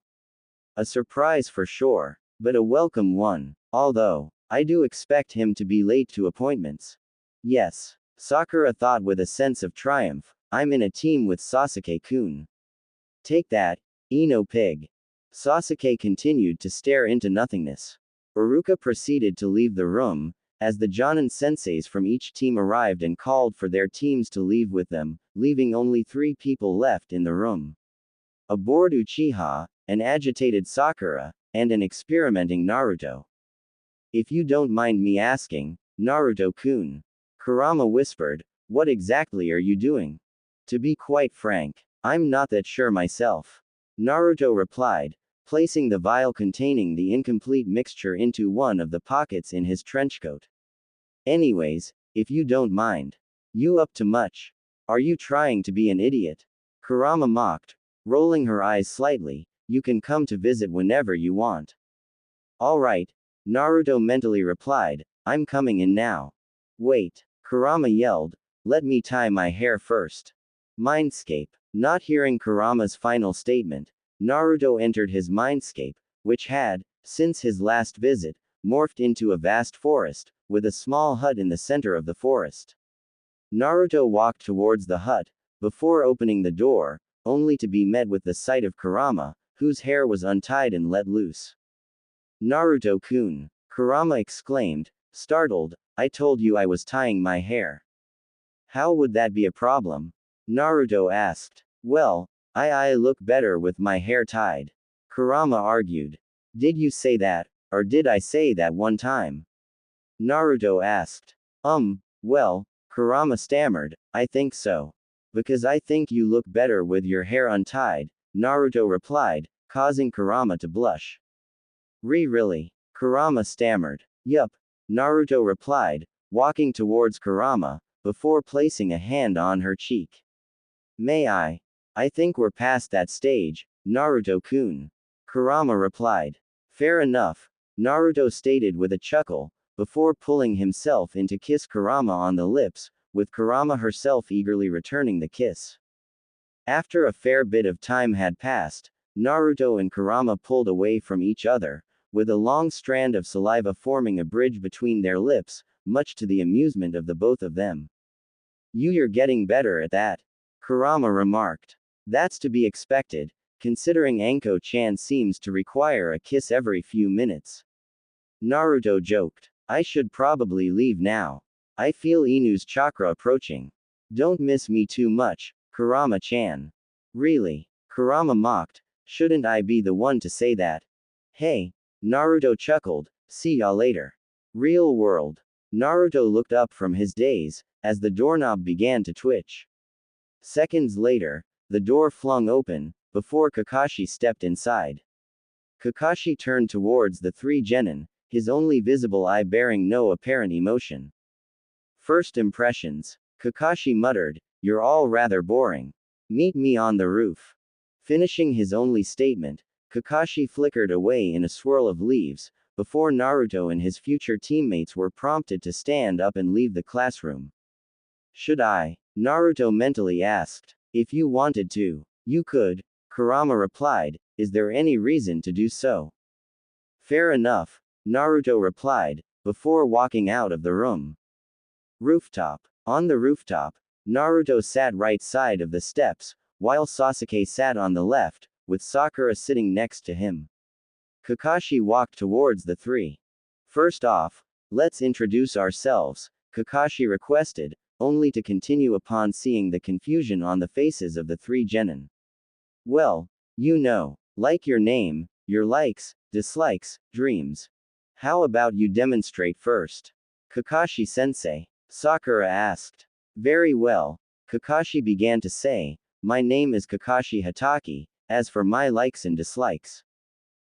A surprise for sure, but a welcome one, although, I do expect him to be late to appointments. Yes, Sakura thought with a sense of triumph, I'm in a team with Sasuke-kun. Take that, Ino pig. Sasuke continued to stare into nothingness. Iruka proceeded to leave the room, as the Jonin senseis from each team arrived and called for their teams to leave with them, leaving only 3 people left in the room. A bored Uchiha, an agitated Sakura, and an experimenting Naruto. If you don't mind me asking, Naruto-kun, Kurama whispered, what exactly are you doing? To be quite frank, I'm not that sure myself. Naruto replied, placing the vial containing the incomplete mixture into one of the pockets in his trenchcoat. Anyways, if you don't mind. You up to much? Are you trying to be an idiot? Kurama mocked, rolling her eyes slightly, you can come to visit whenever you want. Alright, Naruto mentally replied, I'm coming in now. Wait, Kurama yelled, let me tie my hair first. Mindscape. Not hearing Kurama's final statement, Naruto entered his mindscape, which had, since his last visit, morphed into a vast forest, with a small hut in the center of the forest. Naruto walked towards the hut, before opening the door, only to be met with the sight of Kurama, whose hair was untied and let loose. Naruto-kun, Kurama exclaimed, startled, I told you I was tying my hair. How would that be a problem? Naruto asked. Well, I look better with my hair tied. Kurama argued. Did you say that, or did I say that one time? Naruto asked. Well, Kurama stammered, I think so. Because I think you look better with your hair untied, Naruto replied, causing Kurama to blush. Really? Kurama stammered. Yup, Naruto replied, walking towards Kurama, before placing a hand on her cheek. May I? I think we're past that stage, Naruto-kun. Kurama replied. Fair enough, Naruto stated with a chuckle, before pulling himself in to kiss Kurama on the lips, with Kurama herself eagerly returning the kiss. After a fair bit of time had passed, Naruto and Kurama pulled away from each other, with a long strand of saliva forming a bridge between their lips, much to the amusement of the both of them. You're getting better at that, Kurama remarked. That's to be expected, considering Anko-chan seems to require a kiss every few minutes. Naruto joked. I should probably leave now. I feel Inu's chakra approaching. Don't miss me too much, Kurama-chan. Really? Kurama mocked. Shouldn't I be the one to say that? Hey. Naruto chuckled. See ya later. Real world. Naruto looked up from his daze, as the doorknob began to twitch. Seconds later, the door flung open, before Kakashi stepped inside. Kakashi turned towards the 3 genin, his only visible eye bearing no apparent emotion. First impressions. Kakashi muttered, you're all rather boring. Meet me on the roof. Finishing his only statement, Kakashi flickered away in a swirl of leaves, before Naruto and his future teammates were prompted to stand up and leave the classroom. Should I? Naruto mentally asked. If you wanted to, you could, Kurama replied, is there any reason to do so? Fair enough, Naruto replied, before walking out of the room. Rooftop. On the rooftop, Naruto sat right side of the steps, while Sasuke sat on the left, with Sakura sitting next to him. Kakashi walked towards the 3. First off, let's introduce ourselves, Kakashi requested, only to continue upon seeing the confusion on the faces of the three genin. Well, like your name, your likes, dislikes, dreams. How about you demonstrate first? Kakashi-sensei, Sakura asked. Very well, Kakashi began to say, my name is Kakashi Hatake, as for my likes and dislikes.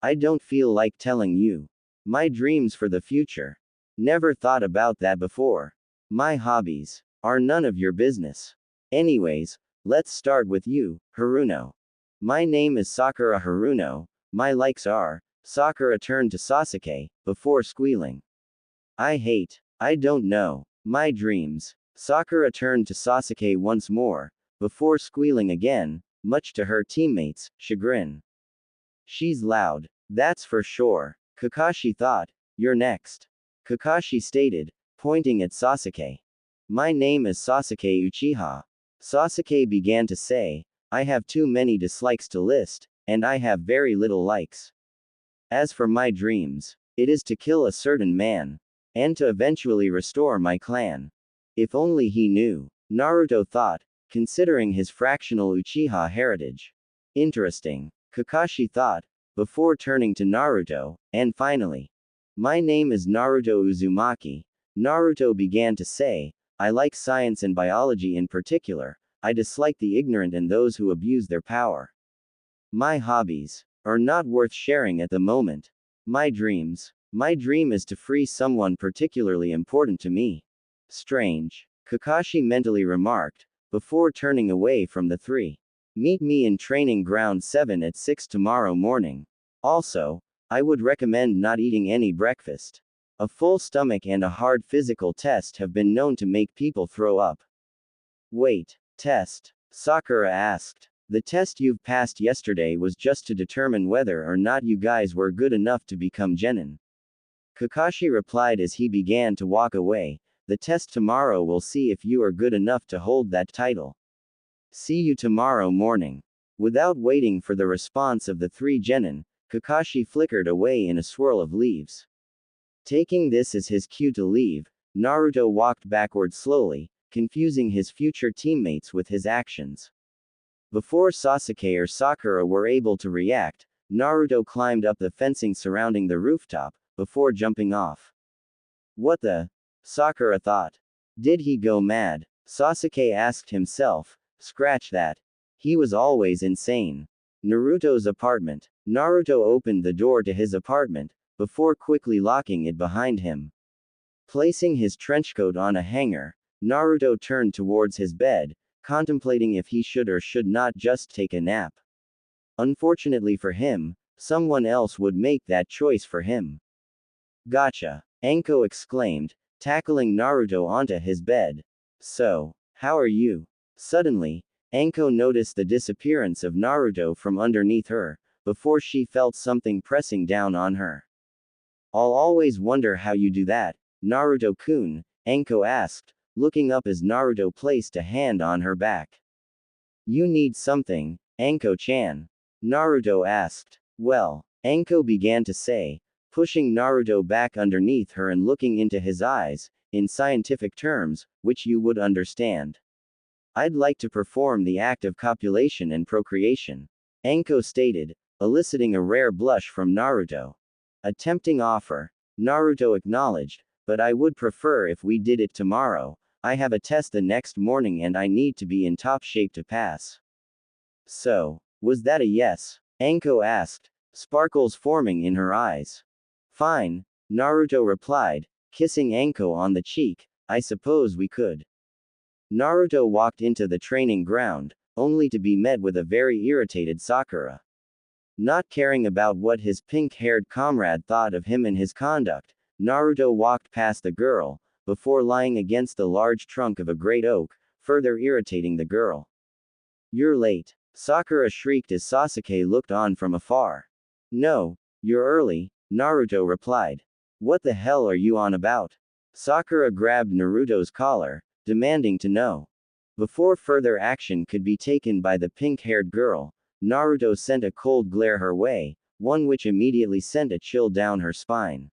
I don't feel like telling you. My dreams for the future. Never thought about that before. My hobbies are none of your business. Anyways, let's start with you, Haruno. My name is Sakura Haruno, my likes are, Sakura turned to Sasuke, before squealing. I don't know, my dreams. Sakura turned to Sasuke once more, before squealing again, much to her teammates' chagrin. She's loud, that's for sure, Kakashi thought. You're next. Kakashi stated, pointing at Sasuke. My name is Sasuke Uchiha. Sasuke began to say, I have too many dislikes to list, and I have very little likes. As for my dreams, it is to kill a certain man, and to eventually restore my clan. If only he knew, Naruto thought, considering his fractional Uchiha heritage. Interesting, Kakashi thought, before turning to Naruto, and finally. My name is Naruto Uzumaki. Naruto began to say, I like science and biology in particular, I dislike the ignorant and those who abuse their power. My hobbies are not worth sharing at the moment. My dream is to free someone particularly important to me. Strange, Kakashi mentally remarked, before turning away from the three. Meet me in training ground 7 at 6 tomorrow morning. Also, I would recommend not eating any breakfast. A full stomach and a hard physical test have been known to make people throw up. Wait, test? Sakura asked. The test you've passed yesterday was just to determine whether or not you guys were good enough to become genin. Kakashi replied as he began to walk away. The test tomorrow will see if you are good enough to hold that title. See you tomorrow morning. Without waiting for the response of the three genin, Kakashi flickered away in a swirl of leaves. Taking this as his cue to leave, Naruto walked backward slowly, confusing his future teammates with his actions. Before Sasuke or Sakura were able to react, Naruto climbed up the fencing surrounding the rooftop, before jumping off. What the? Sakura thought. Did he go mad? Sasuke asked himself. Scratch that. He was always insane. Naruto's apartment. Naruto opened the door to his apartment, before quickly locking it behind him. Placing his trenchcoat on a hanger, Naruto turned towards his bed, contemplating if he should or should not just take a nap. Unfortunately for him, someone else would make that choice for him. Gotcha! Anko exclaimed, tackling Naruto onto his bed. So, how are you? Suddenly, Anko noticed the disappearance of Naruto from underneath her, before she felt something pressing down on her. I'll always wonder how you do that, Naruto-kun, Anko asked, looking up as Naruto placed a hand on her back. You need something, Anko-chan? Naruto asked. Well, Anko began to say, pushing Naruto back underneath her and looking into his eyes, in scientific terms, which you would understand. I'd like to perform the act of copulation and procreation, Anko stated, eliciting a rare blush from Naruto. A tempting offer, Naruto acknowledged, but I would prefer if we did it tomorrow. I have a test the next morning and I need to be in top shape to pass. So, was that a yes? Anko asked, sparkles forming in her eyes. Fine, Naruto replied, kissing Anko on the cheek, I suppose we could. Naruto walked into the training ground, only to be met with a very irritated Sakura. Not caring about what his pink-haired comrade thought of him and his conduct, Naruto walked past the girl, before lying against the large trunk of a great oak, further irritating the girl. You're late, Sakura shrieked as Sasuke looked on from afar. No, you're early, Naruto replied. What the hell are you on about? Sakura grabbed Naruto's collar, demanding to know. Before further action could be taken by the pink-haired girl, Naruto sent a cold glare her way, one which immediately sent a chill down her spine.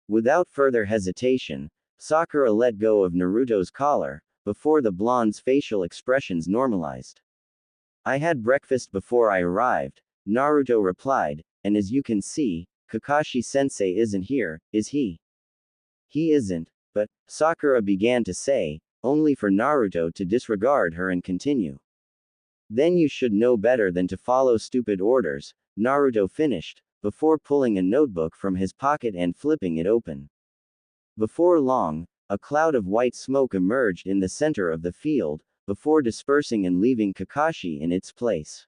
Without further hesitation, Sakura let go of Naruto's collar, before the blonde's facial expressions normalized. I had breakfast before I arrived, Naruto replied, and as you can see, Kakashi-sensei isn't here, is he? He isn't, but, Sakura began to say, only for Naruto to disregard her and continue. Then you should know better than to follow stupid orders, Naruto finished, before pulling a notebook from his pocket and flipping it open. Before long, a cloud of white smoke emerged in the center of the field, before dispersing and leaving Kakashi in its place.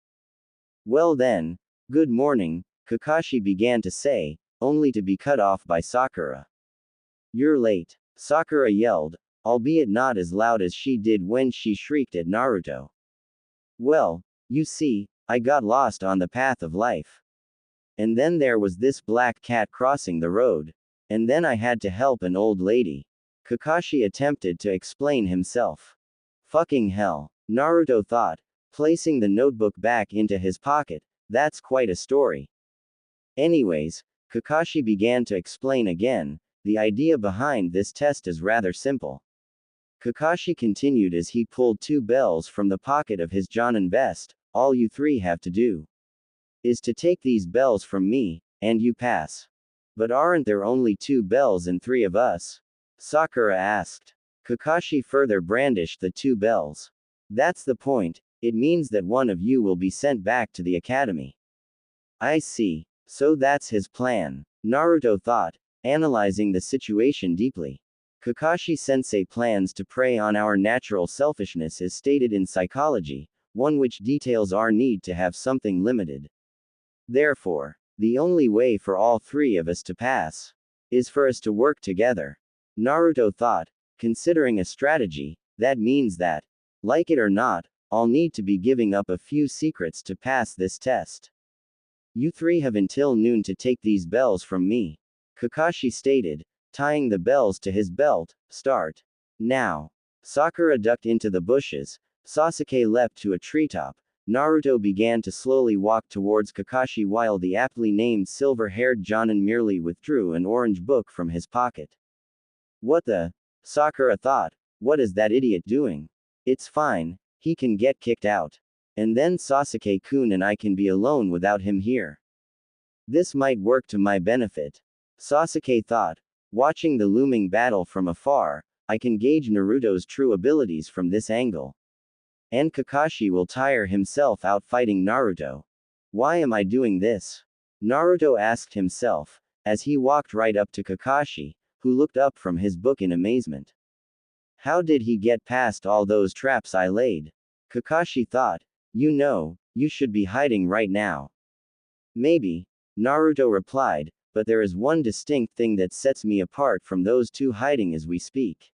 Well then, good morning, Kakashi began to say, only to be cut off by Sakura. You're late, Sakura yelled, albeit not as loud as she did when she shrieked at Naruto. Well, you see, I got lost on the path of life. And then there was this black cat crossing the road. And then I had to help an old lady. Kakashi attempted to explain himself. Fucking hell, Naruto thought, placing the notebook back into his pocket, that's quite a story. Anyways, Kakashi began to explain again, the idea behind this test is rather simple. Kakashi continued as he pulled 2 bells from the pocket of his Jonin vest, all you 3 have to do is to take these bells from me, and you pass. But aren't there only 2 bells and 3 of us? Sakura asked. Kakashi further brandished the 2 bells. That's the point, it means that one of you will be sent back to the academy. I see, so that's his plan, Naruto thought, analyzing the situation deeply. Kakashi-sensei plans to prey on our natural selfishness is stated in psychology, one which details our need to have something limited. Therefore, the only way for all 3 of us to pass is for us to work together. Naruto thought, considering a strategy, that means that, like it or not, I'll need to be giving up a few secrets to pass this test. You 3 have until noon to take these bells from me, Kakashi stated, tying the bells to his belt. Start now. Sakura ducked into the bushes, Sasuke leapt to a treetop, Naruto began to slowly walk towards Kakashi while the aptly named silver-haired Jonin merely withdrew an orange book from his pocket. What the? Sakura thought, what is that idiot doing? It's fine, he can get kicked out. And then Sasuke-kun and I can be alone without him here. This might work to my benefit. Sasuke thought, watching the looming battle from afar, I can gauge Naruto's true abilities from this angle. And Kakashi will tire himself out fighting Naruto. Why am I doing this? Naruto asked himself, as he walked right up to Kakashi, who looked up from his book in amazement. How did he get past all those traps I laid? Kakashi thought, you know, you should be hiding right now. Maybe, Naruto replied, but there is one distinct thing that sets me apart from those 2 hiding as we speak.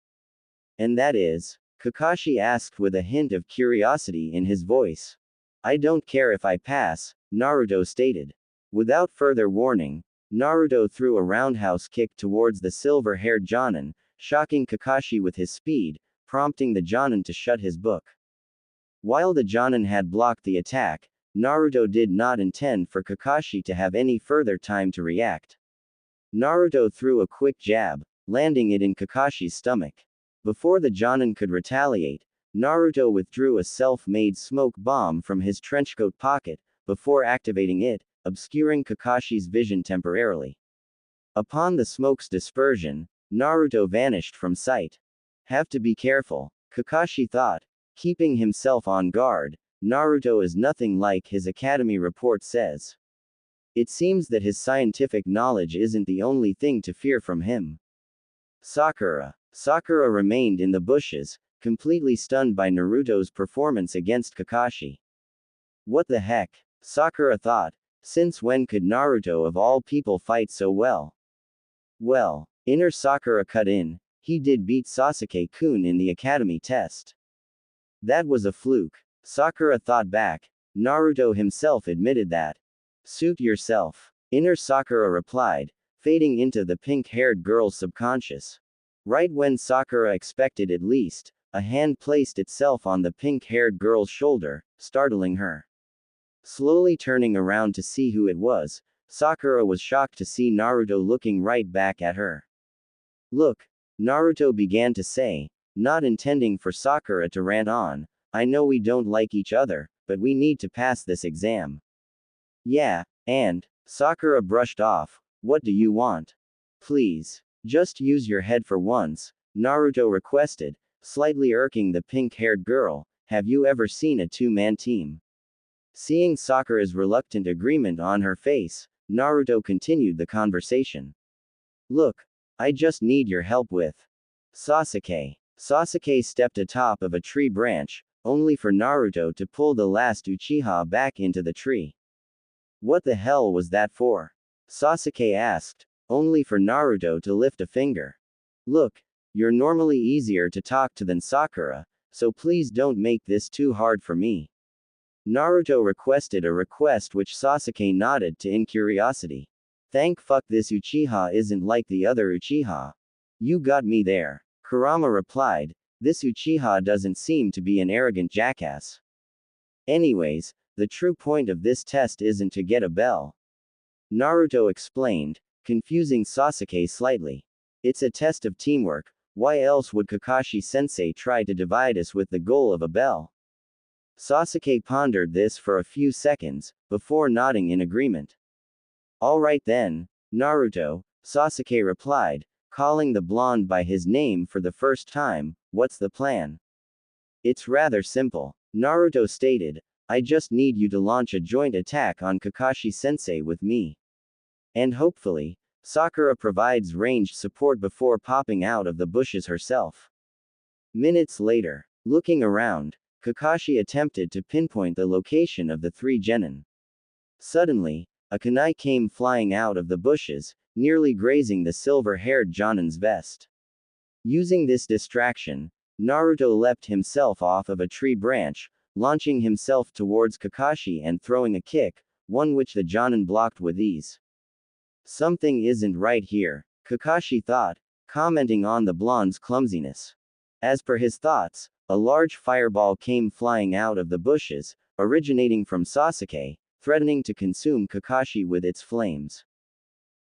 And that is? Kakashi asked with a hint of curiosity in his voice. I don't care if I pass, Naruto stated. Without further warning, Naruto threw a roundhouse kick towards the silver-haired Jonin, shocking Kakashi with his speed, prompting the Jonin to shut his book. While the Jonin had blocked the attack, Naruto did not intend for Kakashi to have any further time to react. Naruto threw a quick jab, landing it in Kakashi's stomach. Before the Jonin could retaliate, Naruto withdrew a self-made smoke bomb from his trenchcoat pocket, before activating it, obscuring Kakashi's vision temporarily. Upon the smoke's dispersion, Naruto vanished from sight. Have to be careful, Kakashi thought, keeping himself on guard. Naruto is nothing like his academy report says. It seems that his scientific knowledge isn't the only thing to fear from him. Sakura remained in the bushes, completely stunned by Naruto's performance against Kakashi. What the heck? Sakura thought, since when could Naruto of all people fight so well? Well, inner Sakura cut in, he did beat Sasuke-kun in the academy test. That was a fluke, Sakura thought back, Naruto himself admitted that. Suit yourself, inner Sakura replied, fading into the pink-haired girl's subconscious. Right when Sakura expected at least, a hand placed itself on the pink-haired girl's shoulder, startling her. Slowly turning around to see who it was, Sakura was shocked to see Naruto looking right back at her. Look, Naruto began to say, not intending for Sakura to rant on. I know we don't like each other, but we need to pass this exam. Yeah, and, Sakura brushed off, what do you want? Please, just use your head for once, Naruto requested, slightly irking the pink-haired girl. Have you ever seen a two-man team? Seeing Sakura's reluctant agreement on her face, Naruto continued the conversation. Look, I just need your help with Sasuke. Sasuke stepped atop of a tree branch, only for Naruto to pull the last Uchiha back into the tree. What the hell was that for? Sasuke asked, only for Naruto to lift a finger. Look, you're normally easier to talk to than Sakura, so please don't make this too hard for me. Naruto requested a request which Sasuke nodded to in curiosity. Thank fuck this Uchiha isn't like the other Uchiha. You got me there. Kurama replied, this Uchiha doesn't seem to be an arrogant jackass. Anyways, the true point of this test isn't to get a bell. Naruto explained, confusing Sasuke slightly. It's a test of teamwork, why else would Kakashi-sensei try to divide us with the goal of a bell? Sasuke pondered this for a few seconds, before nodding in agreement. Alright then, Naruto, Sasuke replied, calling the blonde by his name for the first time. What's the plan? It's rather simple, Naruto stated. I just need you to launch a joint attack on Kakashi-sensei with me. And hopefully, Sakura provides ranged support before popping out of the bushes herself. Minutes later, looking around, Kakashi attempted to pinpoint the location of the three genin. Suddenly, a kunai came flying out of the bushes, nearly grazing the silver-haired Jonin's vest. Using this distraction, Naruto leapt himself off of a tree branch, launching himself towards Kakashi and throwing a kick, one which the Jonin blocked with ease. Something isn't right here, Kakashi thought, commenting on the blonde's clumsiness. As per his thoughts, a large fireball came flying out of the bushes, originating from Sasuke, threatening to consume Kakashi with its flames.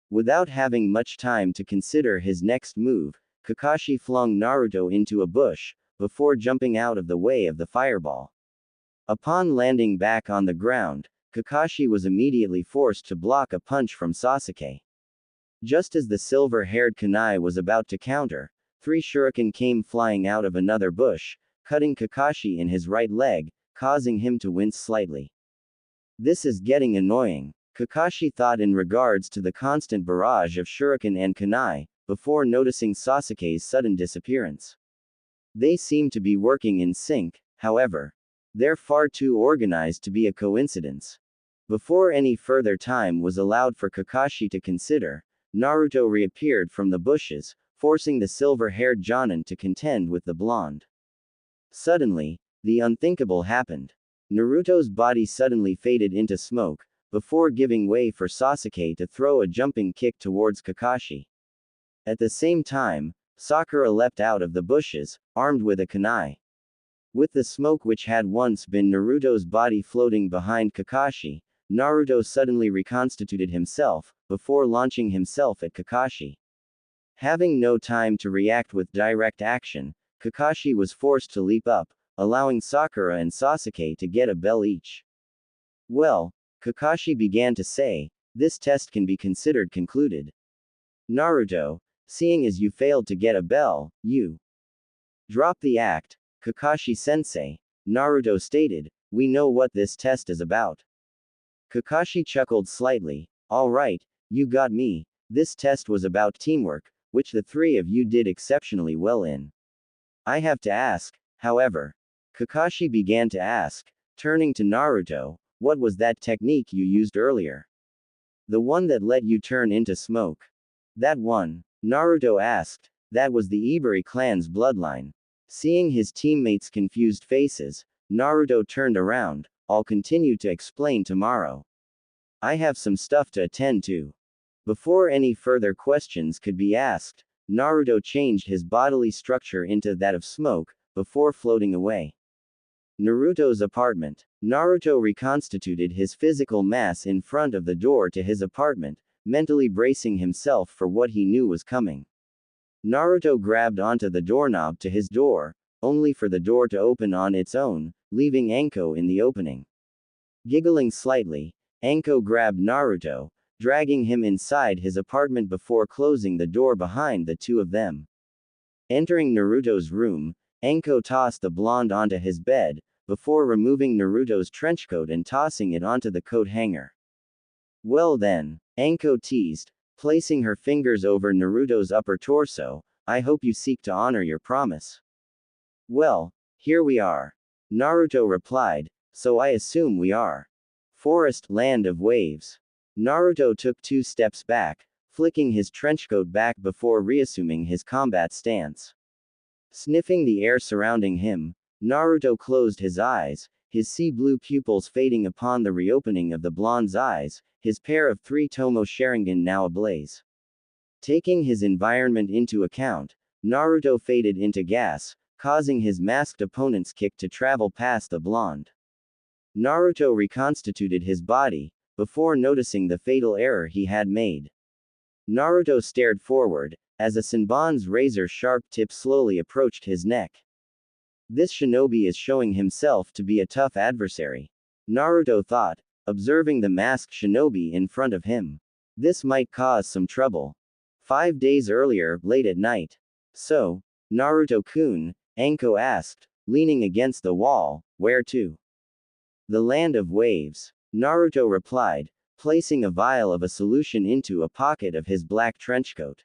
Without having much time to consider his next move, Kakashi flung Naruto into a bush, before jumping out of the way of the fireball. Upon landing back on the ground, Kakashi was immediately forced to block a punch from Sasuke. Just as the silver-haired kunai was about to counter, 3 shuriken came flying out of another bush, cutting Kakashi in his right leg, causing him to wince slightly. This is getting annoying, Kakashi thought in regards to the constant barrage of shuriken and kunai, before noticing Sasuke's sudden disappearance. They seem to be working in sync, however. They're far too organized to be a coincidence. Before any further time was allowed for Kakashi to consider, Naruto reappeared from the bushes, forcing the silver-haired Jonin to contend with the blonde. Suddenly, the unthinkable happened. Naruto's body suddenly faded into smoke, before giving way for Sasuke to throw a jumping kick towards Kakashi. At the same time, Sakura leapt out of the bushes, armed with a kunai. With the smoke which had once been Naruto's body floating behind Kakashi, Naruto suddenly reconstituted himself, before launching himself at Kakashi. Having no time to react with direct action, Kakashi was forced to leap up, allowing Sakura and Sasuke to get a bell each. Well, Kakashi began to say, this test can be considered concluded. Naruto, seeing as you failed to get a bell, you drop the act, Kakashi-sensei, Naruto stated, we know what this test is about. Kakashi chuckled slightly, alright, you got me, this test was about teamwork, which the 3 of you did exceptionally well in. I have to ask, however. Kakashi began to ask, turning to Naruto, what was that technique you used earlier? The one that let you turn into smoke. That one, Naruto asked, that was the Ibari clan's bloodline. Seeing his teammates' confused faces, Naruto turned around, I'll continue to explain tomorrow. I have some stuff to attend to. Before any further questions could be asked, Naruto changed his bodily structure into that of smoke, before floating away. Naruto's apartment. Naruto reconstituted his physical mass in front of the door to his apartment, mentally bracing himself for what he knew was coming. Naruto grabbed onto the doorknob to his door, only for the door to open on its own, leaving Anko in the opening. Giggling slightly, Anko grabbed Naruto, dragging him inside his apartment before closing the door behind the two of them. Entering Naruto's room, Anko tossed the blonde onto his bed, before removing Naruto's trenchcoat and tossing it onto the coat hanger. Well then, Anko teased, placing her fingers over Naruto's upper torso, I hope you seek to honor your promise. Well, here we are. Naruto replied, so I assume we are. Forest, land of waves. Naruto took 2 steps back, flicking his trenchcoat back before reassuming his combat stance. Sniffing the air surrounding him, Naruto closed his eyes, his sea blue pupils fading upon the reopening of the blonde's eyes, his pair of 3 Tomo Sharingan now ablaze. Taking his environment into account, Naruto faded into gas, causing his masked opponent's kick to travel past the blonde. Naruto reconstituted his body, before noticing the fatal error he had made. Naruto stared forward, as a Senbon's razor-sharp tip slowly approached his neck. This shinobi is showing himself to be a tough adversary. Naruto thought, observing the masked shinobi in front of him. This might cause some trouble. 5 days earlier, late at night. So, Naruto-kun, Anko asked, leaning against the wall, where to? The land of waves. Naruto replied, placing a vial of a solution into a pocket of his black trenchcoat.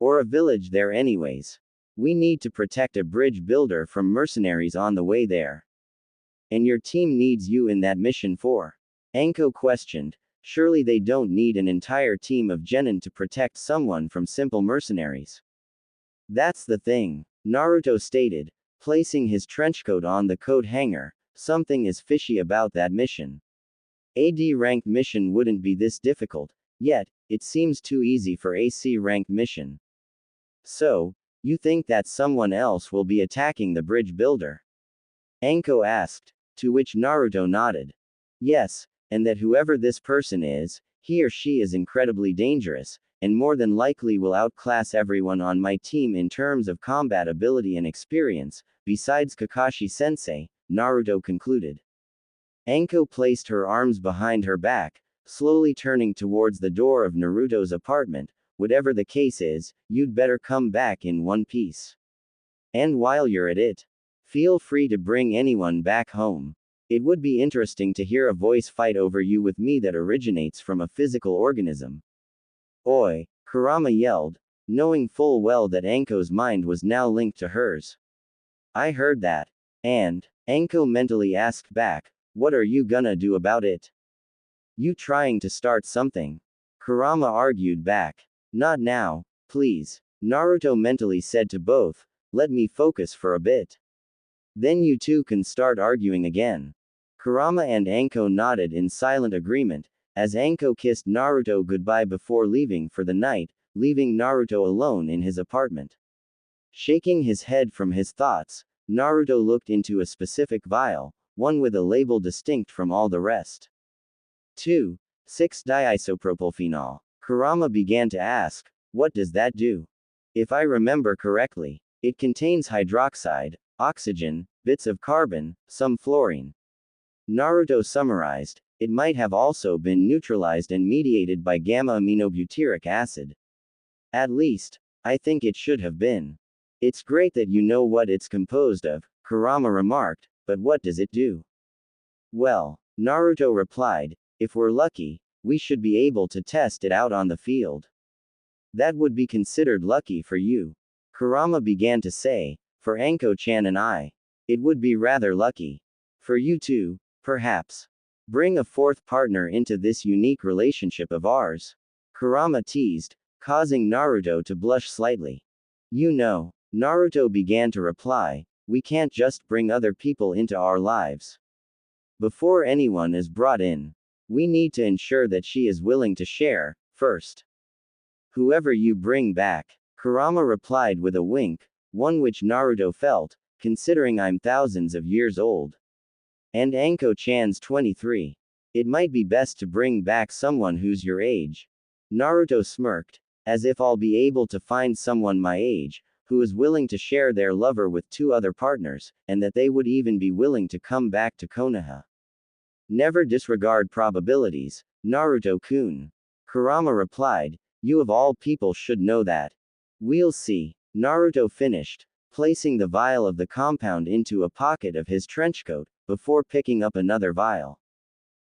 Or a village there anyways. We need to protect a bridge builder from mercenaries on the way there. And your team needs you in that mission for? Anko questioned, surely they don't need an entire team of genin to protect someone from simple mercenaries. That's the thing, Naruto stated, placing his trenchcoat on the coat hanger, something is fishy about that mission. A D-ranked mission wouldn't be this difficult, yet, it seems too easy for a C-ranked mission. So, you think that someone else will be attacking the bridge builder? Anko asked, to which Naruto nodded. Yes, and that whoever this person is, he or she is incredibly dangerous, and more than likely will outclass everyone on my team in terms of combat ability and experience, besides Kakashi-sensei, Naruto concluded. Anko placed her arms behind her back, slowly turning towards the door of Naruto's apartment. Whatever the case is, you'd better come back in one piece. And while you're at it, feel free to bring anyone back home. It would be interesting to hear a voice fight over you with me that originates from a physical organism. Oi, Kurama yelled, knowing full well that Anko's mind was now linked to hers. I heard that. And, Anko mentally asked back, what are you gonna do about it? You trying to start something? Kurama argued back. Not now, please, Naruto mentally said to both, let me focus for a bit. Then you two can start arguing again. Kurama and Anko nodded in silent agreement, as Anko kissed Naruto goodbye before leaving for the night, leaving Naruto alone in his apartment. Shaking his head from his thoughts, Naruto looked into a specific vial, one with a label distinct from all the rest. 2,6-diisopropylphenol. Kurama began to ask, what does that do? If I remember correctly, it contains hydroxide, oxygen, bits of carbon, some fluorine. Naruto summarized, it might have also been neutralized and mediated by gamma-aminobutyric acid. At least, I think it should have been. It's great that you know what it's composed of, Kurama remarked, but what does it do? Well, Naruto replied, if we're lucky, we should be able to test it out on the field. That would be considered lucky for you. Kurama began to say, for Anko-chan and I. It would be rather lucky. For you too, perhaps. Bring a fourth partner into this unique relationship of ours. Kurama teased, causing Naruto to blush slightly. You know, Naruto began to reply, we can't just bring other people into our lives. Before anyone is brought in, we need to ensure that she is willing to share, first. Whoever you bring back, Kurama replied with a wink, one which Naruto felt, considering I'm thousands of years old. And Anko-chan's 23. It might be best to bring back someone who's your age. Naruto smirked, as if I'll be able to find someone my age, who is willing to share their lover with 2 other partners, and that they would even be willing to come back to Konoha. Never disregard probabilities, Naruto-kun. Kurama replied, you of all people should know that. We'll see. Naruto finished, placing the vial of the compound into a pocket of his trenchcoat, before picking up another vial.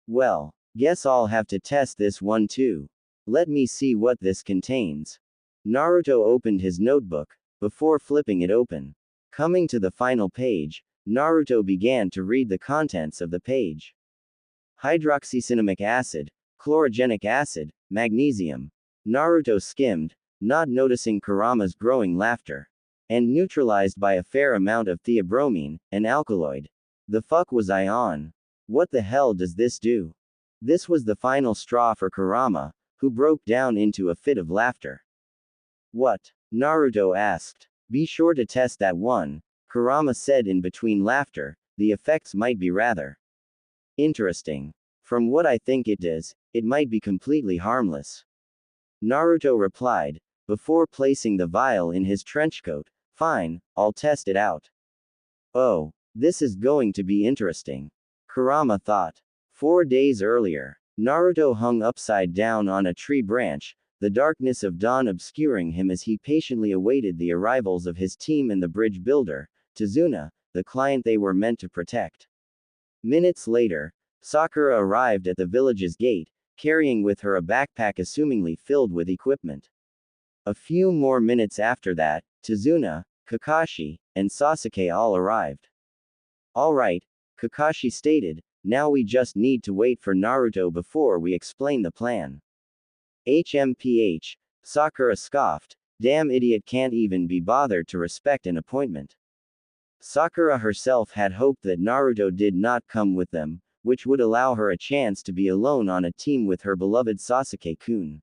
Well, guess I'll have to test this one too. Let me see what this contains. Naruto opened his notebook, before flipping it open. Coming to the final page, Naruto began to read the contents of the page. Hydroxycinnamic acid, chlorogenic acid, magnesium. Naruto skimmed, not noticing Kurama's growing laughter. And neutralized by a fair amount of theobromine, an alkaloid. The fuck was I on? What the hell does this do? This was the final straw for Kurama, who broke down into a fit of laughter. What? Naruto asked. Be sure to test that one, Kurama said in between laughter, the effects might be rather interesting. From what I think it does, it might be completely harmless. Naruto replied, before placing the vial in his trenchcoat. Fine, I'll test it out. Oh, this is going to be interesting. Kurama thought. 4 days earlier, Naruto hung upside down on a tree branch, the darkness of dawn obscuring him as he patiently awaited the arrivals of his team and the bridge builder, Tazuna, the client they were meant to protect. Minutes later, Sakura arrived at the village's gate, carrying with her a backpack assumingly filled with equipment. A few more minutes after that, Tazuna, Kakashi, and Sasuke all arrived. Alright, Kakashi stated, now we just need to wait for Naruto before we explain the plan. HMPH, Sakura scoffed, damn idiot can't even be bothered to respect an appointment. Sakura herself had hoped that Naruto did not come with them, which would allow her a chance to be alone on a team with her beloved Sasuke-kun.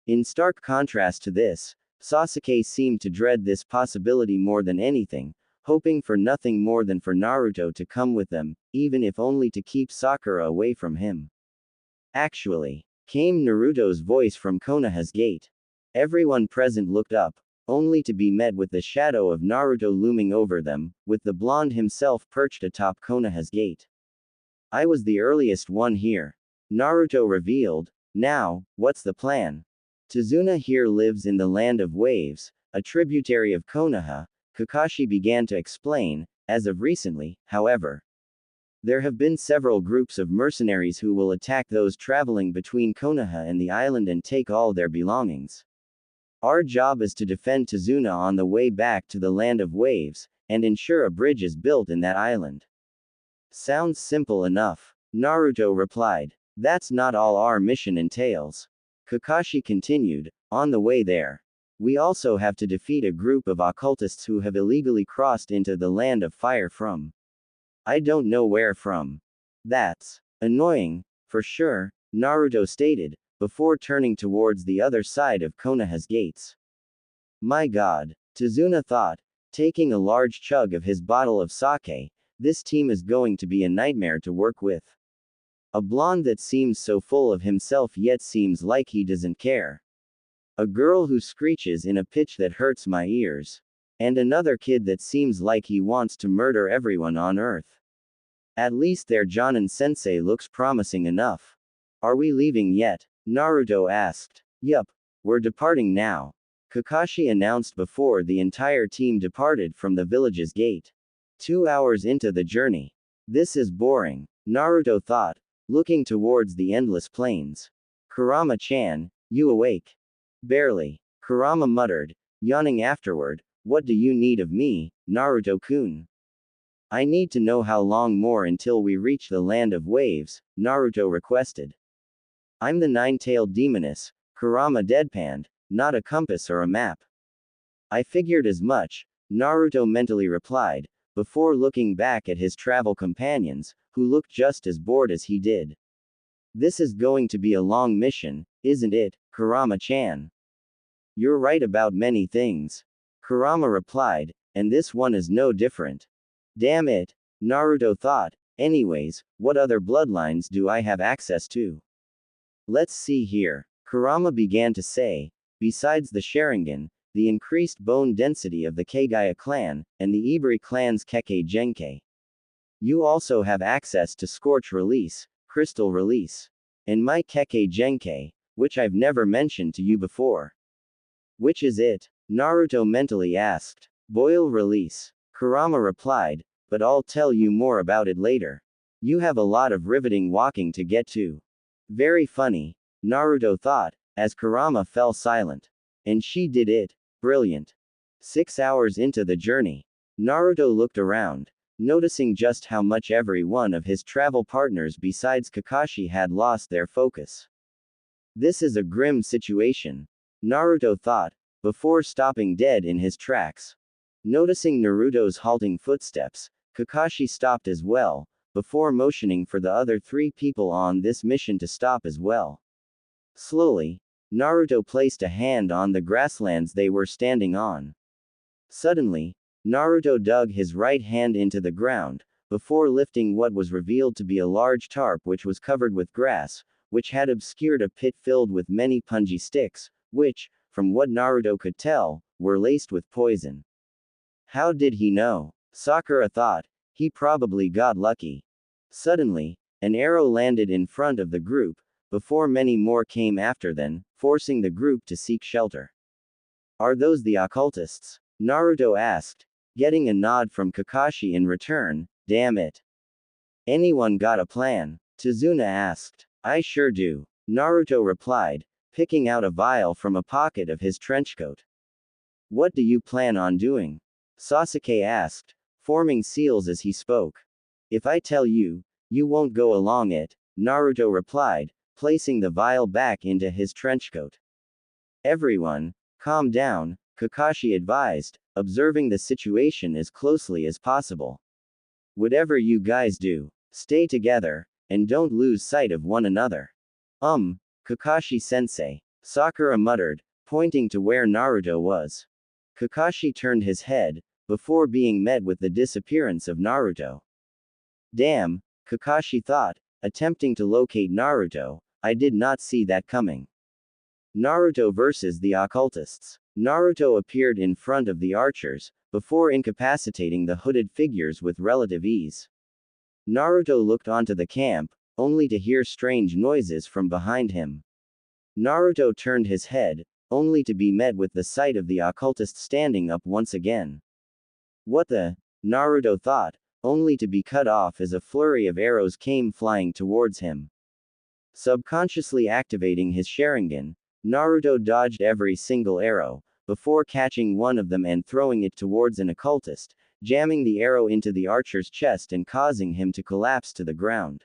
In stark contrast to this, Sasuke seemed to dread this possibility more than anything, hoping for nothing more than for Naruto to come with them, even if only to keep Sakura away from him. Actually, came Naruto's voice from Konoha's gate. Everyone present looked up, only to be met with the shadow of Naruto looming over them, with the blonde himself perched atop Konoha's gate. I was the earliest one here. Naruto revealed. Now, what's the plan? Tazuna here lives in the Land of Waves, a tributary of Konoha, Kakashi began to explain. As of recently, however, there have been several groups of mercenaries who will attack those traveling between Konoha and the island and take all their belongings. Our job is to defend Tazuna on the way back to the Land of Waves, and ensure a bridge is built in that island. Sounds simple enough, Naruto replied. That's not all our mission entails. Kakashi continued, on the way there, we also have to defeat a group of occultists who have illegally crossed into the Land of Fire from. I don't know where from. That's annoying, for sure, Naruto stated, before turning towards the other side of Konoha's gates. My god, Tazuna thought, taking a large chug of his bottle of sake, this team is going to be a nightmare to work with. A blonde that seems so full of himself yet seems like he doesn't care. A girl who screeches in a pitch that hurts my ears. And another kid that seems like he wants to murder everyone on Earth. At least their Jonin-sensei looks promising enough. Are we leaving yet? Naruto asked. Yup, we're departing now. Kakashi announced before the entire team departed from the village's gate. 2 hours into the journey. This is boring, Naruto thought, looking towards the endless plains. Kurama-chan, you awake? Barely. Kurama muttered, yawning afterward. What do you need of me, Naruto-kun? I need to know how long more until we reach the Land of Waves, Naruto requested. I'm the nine-tailed demoness, Kurama deadpanned, not a compass or a map. I figured as much, Naruto mentally replied, before looking back at his travel companions, who looked just as bored as he did. This is going to be a long mission, isn't it, Kurama-chan? You're right about many things. Kurama replied, and this one is no different. Damn it, Naruto thought. Anyways, what other bloodlines do I have access to? Let's see here. Kurama began to say, besides the Sharingan, the increased bone density of the Kagaya clan, and the Ibari clan's Kekkei Genkai. You also have access to Scorch Release, Crystal Release, and my Kekkei Genkai, which I've never mentioned to you before. Which is it? Naruto mentally asked. Boil Release. Kurama replied, but I'll tell you more about it later. You have a lot of riveting walking to get to. Very funny, Naruto thought, as Kurama fell silent. And she did it. Brilliant. 6 hours into the journey, Naruto looked around, noticing just how much every one of his travel partners besides Kakashi had lost their focus. This is a grim situation, Naruto thought, before stopping dead in his tracks. Noticing Naruto's halting footsteps, Kakashi stopped as well, before motioning for the other 3 people on this mission to stop as well. Slowly, Naruto placed a hand on the grasslands they were standing on. Suddenly, Naruto dug his right hand into the ground, before lifting what was revealed to be a large tarp which was covered with grass, which had obscured a pit filled with many punji sticks, which, from what Naruto could tell, were laced with poison. How did he know? Sakura thought, he probably got lucky. Suddenly, an arrow landed in front of the group, before many more came after them, forcing the group to seek shelter. Are those the occultists? Naruto asked, getting a nod from Kakashi in return. Damn it. Anyone got a plan? Tazuna asked. I sure do, Naruto replied, picking out a vial from a pocket of his trenchcoat. What do you plan on doing? Sasuke asked, forming seals as he spoke. If I tell you, you won't go along it, Naruto replied, placing the vial back into his trenchcoat. Everyone, calm down, Kakashi advised, observing the situation as closely as possible. Whatever you guys do, stay together, and don't lose sight of one another. Kakashi-sensei, Sakura muttered, pointing to where Naruto was. Kakashi turned his head, before being met with the disappearance of Naruto. Damn, Kakashi thought, attempting to locate Naruto, I did not see that coming. Naruto versus the occultists. Naruto appeared in front of the archers, before incapacitating the hooded figures with relative ease. Naruto looked onto the camp, only to hear strange noises from behind him. Naruto turned his head, only to be met with the sight of the occultist standing up once again. What the? Naruto thought, only to be cut off as a flurry of arrows came flying towards him. Subconsciously activating his Sharingan, Naruto dodged every single arrow, before catching one of them and throwing it towards an occultist, jamming the arrow into the archer's chest and causing him to collapse to the ground.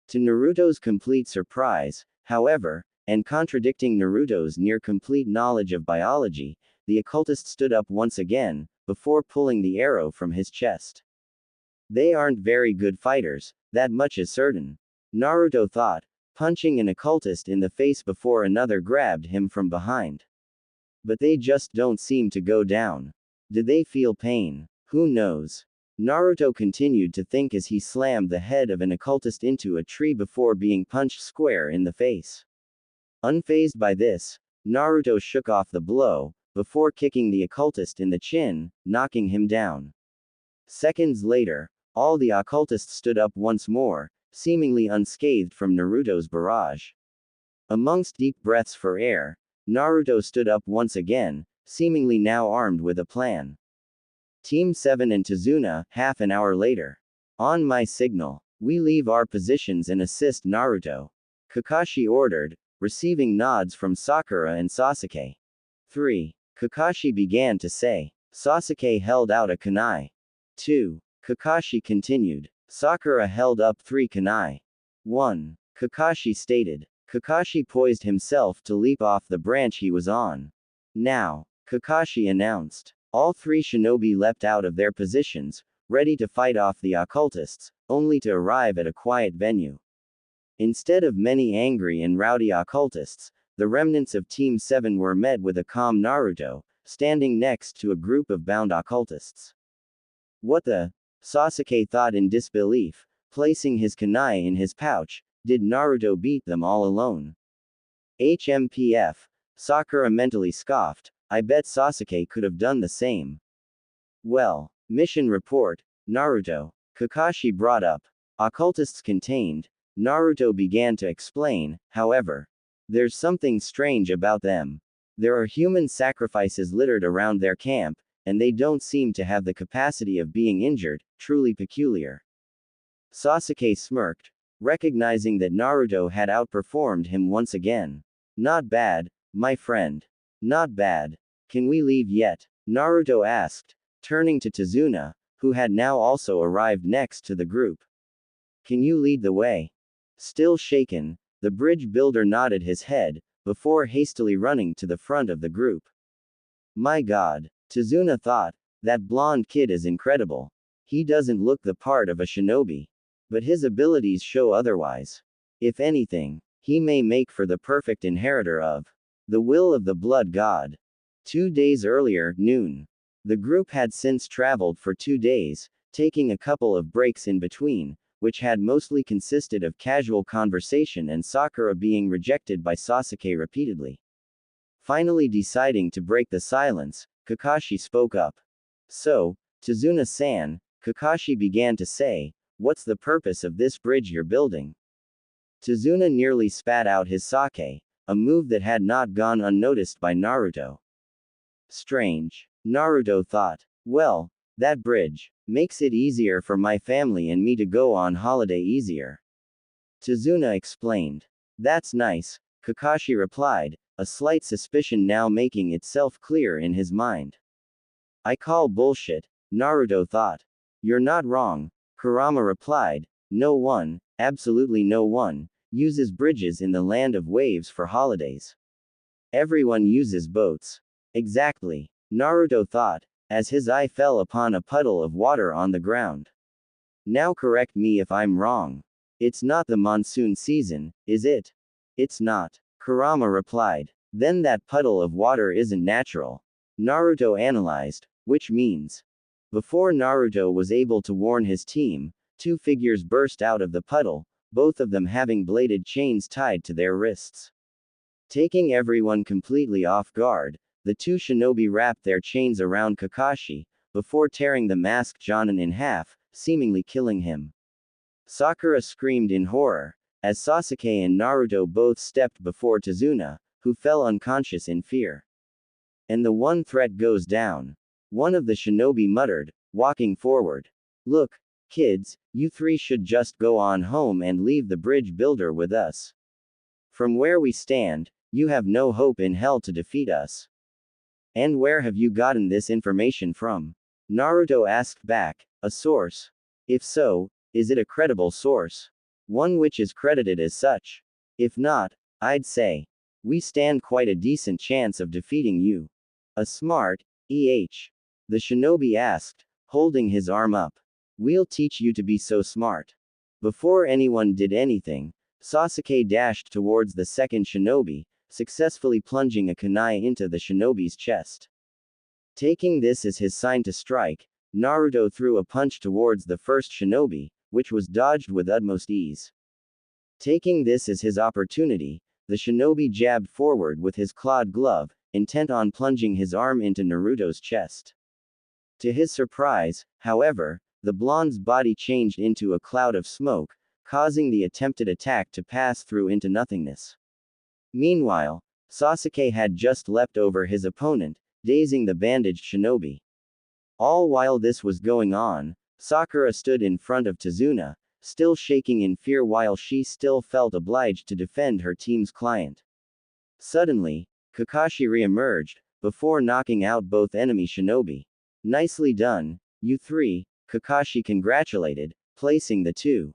To Naruto's complete surprise, however, and contradicting Naruto's near-complete knowledge of biology, the occultist stood up once again, before pulling the arrow from his chest. They aren't very good fighters, that much is certain, Naruto thought, punching an occultist in the face before another grabbed him from behind. But they just don't seem to go down. Did they feel pain? Who knows? Naruto continued to think as he slammed the head of an occultist into a tree before being punched square in the face. Unfazed by this, Naruto shook off the blow, before kicking the occultist in the chin, knocking him down. Seconds later, all the occultists stood up once more, seemingly unscathed from Naruto's barrage. Amongst deep breaths for air, Naruto stood up once again, seemingly now armed with a plan. Team 7 and Tazuna, half an hour later. On my signal, we leave our positions and assist Naruto, Kakashi ordered, receiving nods from Sakura and Sasuke. 3. Kakashi began to say. Sasuke held out a kunai. 2. Kakashi continued. Sakura held up 3 kunai. 1. Kakashi stated. Kakashi poised himself to leap off the branch he was on. Now, Kakashi announced. All 3 shinobi leapt out of their positions, ready to fight off the occultists, only to arrive at a quiet venue. Instead of many angry and rowdy occultists, the remnants of Team 7 were met with a calm Naruto, standing next to a group of bound occultists. What the? Sasuke thought in disbelief, placing his kunai in his pouch. Did Naruto beat them all alone? HMPF, Sakura mentally scoffed. I bet Sasuke could have done the same. Well, mission report, Naruto. Kakashi brought up. Occultists contained. Naruto began to explain, however. There's something strange about them. There are human sacrifices littered around their camp, and they don't seem to have the capacity of being injured, truly peculiar. Sasuke smirked, recognizing that Naruto had outperformed him once again. Not bad, my friend. Not bad. Can we leave yet? Naruto asked, turning to Tazuna, who had now also arrived next to the group. Can you lead the way? Still shaken, the bridge builder nodded his head, before hastily running to the front of the group. My god, Tazuna thought, that blonde kid is incredible. He doesn't look the part of a shinobi. But his abilities show otherwise. If anything, he may make for the perfect inheritor of the will of the blood god. 2 days earlier, noon. The group had since traveled for 2 days, taking a couple of breaks in between, which had mostly consisted of casual conversation and Sakura being rejected by Sasuke repeatedly. Finally deciding to break the silence, Kakashi spoke up. So, Tazuna-san, Kakashi began to say, what's the purpose of this bridge you're building? Tazuna nearly spat out his sake, a move that had not gone unnoticed by Naruto. Strange, Naruto thought. Well, that bridge makes it easier for my family and me to go on holiday easier. Tazuna explained. That's nice, Kakashi replied, a slight suspicion now making itself clear in his mind. I call bullshit, Naruto thought. You're not wrong, Kurama replied. No one, absolutely no one, uses bridges in the land of waves for holidays. Everyone uses boats. Exactly, Naruto thought, as his eye fell upon a puddle of water on the ground. Now correct me if I'm wrong. It's not the monsoon season, is it? It's not, Kurama replied. Then that puddle of water isn't natural. Naruto analyzed, which means. Before Naruto was able to warn his team, 2 figures burst out of the puddle, both of them having bladed chains tied to their wrists. Taking everyone completely off guard, the 2 shinobi wrapped their chains around Kakashi, before tearing the masked Jonin in half, seemingly killing him. Sakura screamed in horror, as Sasuke and Naruto both stepped before Tazuna, who fell unconscious in fear. And the one threat goes down. One of the shinobi muttered, walking forward. Look, kids, you 3 should just go on home and leave the bridge builder with us. From where we stand, you have no hope in hell to defeat us. And where have you gotten this information from? Naruto asked back, a source. If so, is it a credible source? One which is credited as such. If not, I'd say, we stand quite a decent chance of defeating you. A smart, the shinobi asked, holding his arm up. We'll teach you to be so smart. Before anyone did anything, Sasuke dashed towards the second shinobi, successfully plunging a kunai into the shinobi's chest. Taking this as his sign to strike, Naruto threw a punch towards the first shinobi, which was dodged with utmost ease. Taking this as his opportunity, the shinobi jabbed forward with his clawed glove, intent on plunging his arm into Naruto's chest. To his surprise, however, the blonde's body changed into a cloud of smoke, causing the attempted attack to pass through into nothingness. Meanwhile, Sasuke had just leapt over his opponent, dazing the bandaged shinobi. All while this was going on, Sakura stood in front of Tazuna, still shaking in fear while she still felt obliged to defend her team's client. Suddenly, Kakashi re-emerged, before knocking out both enemy shinobi. Nicely done, you 3, Kakashi congratulated, placing the 2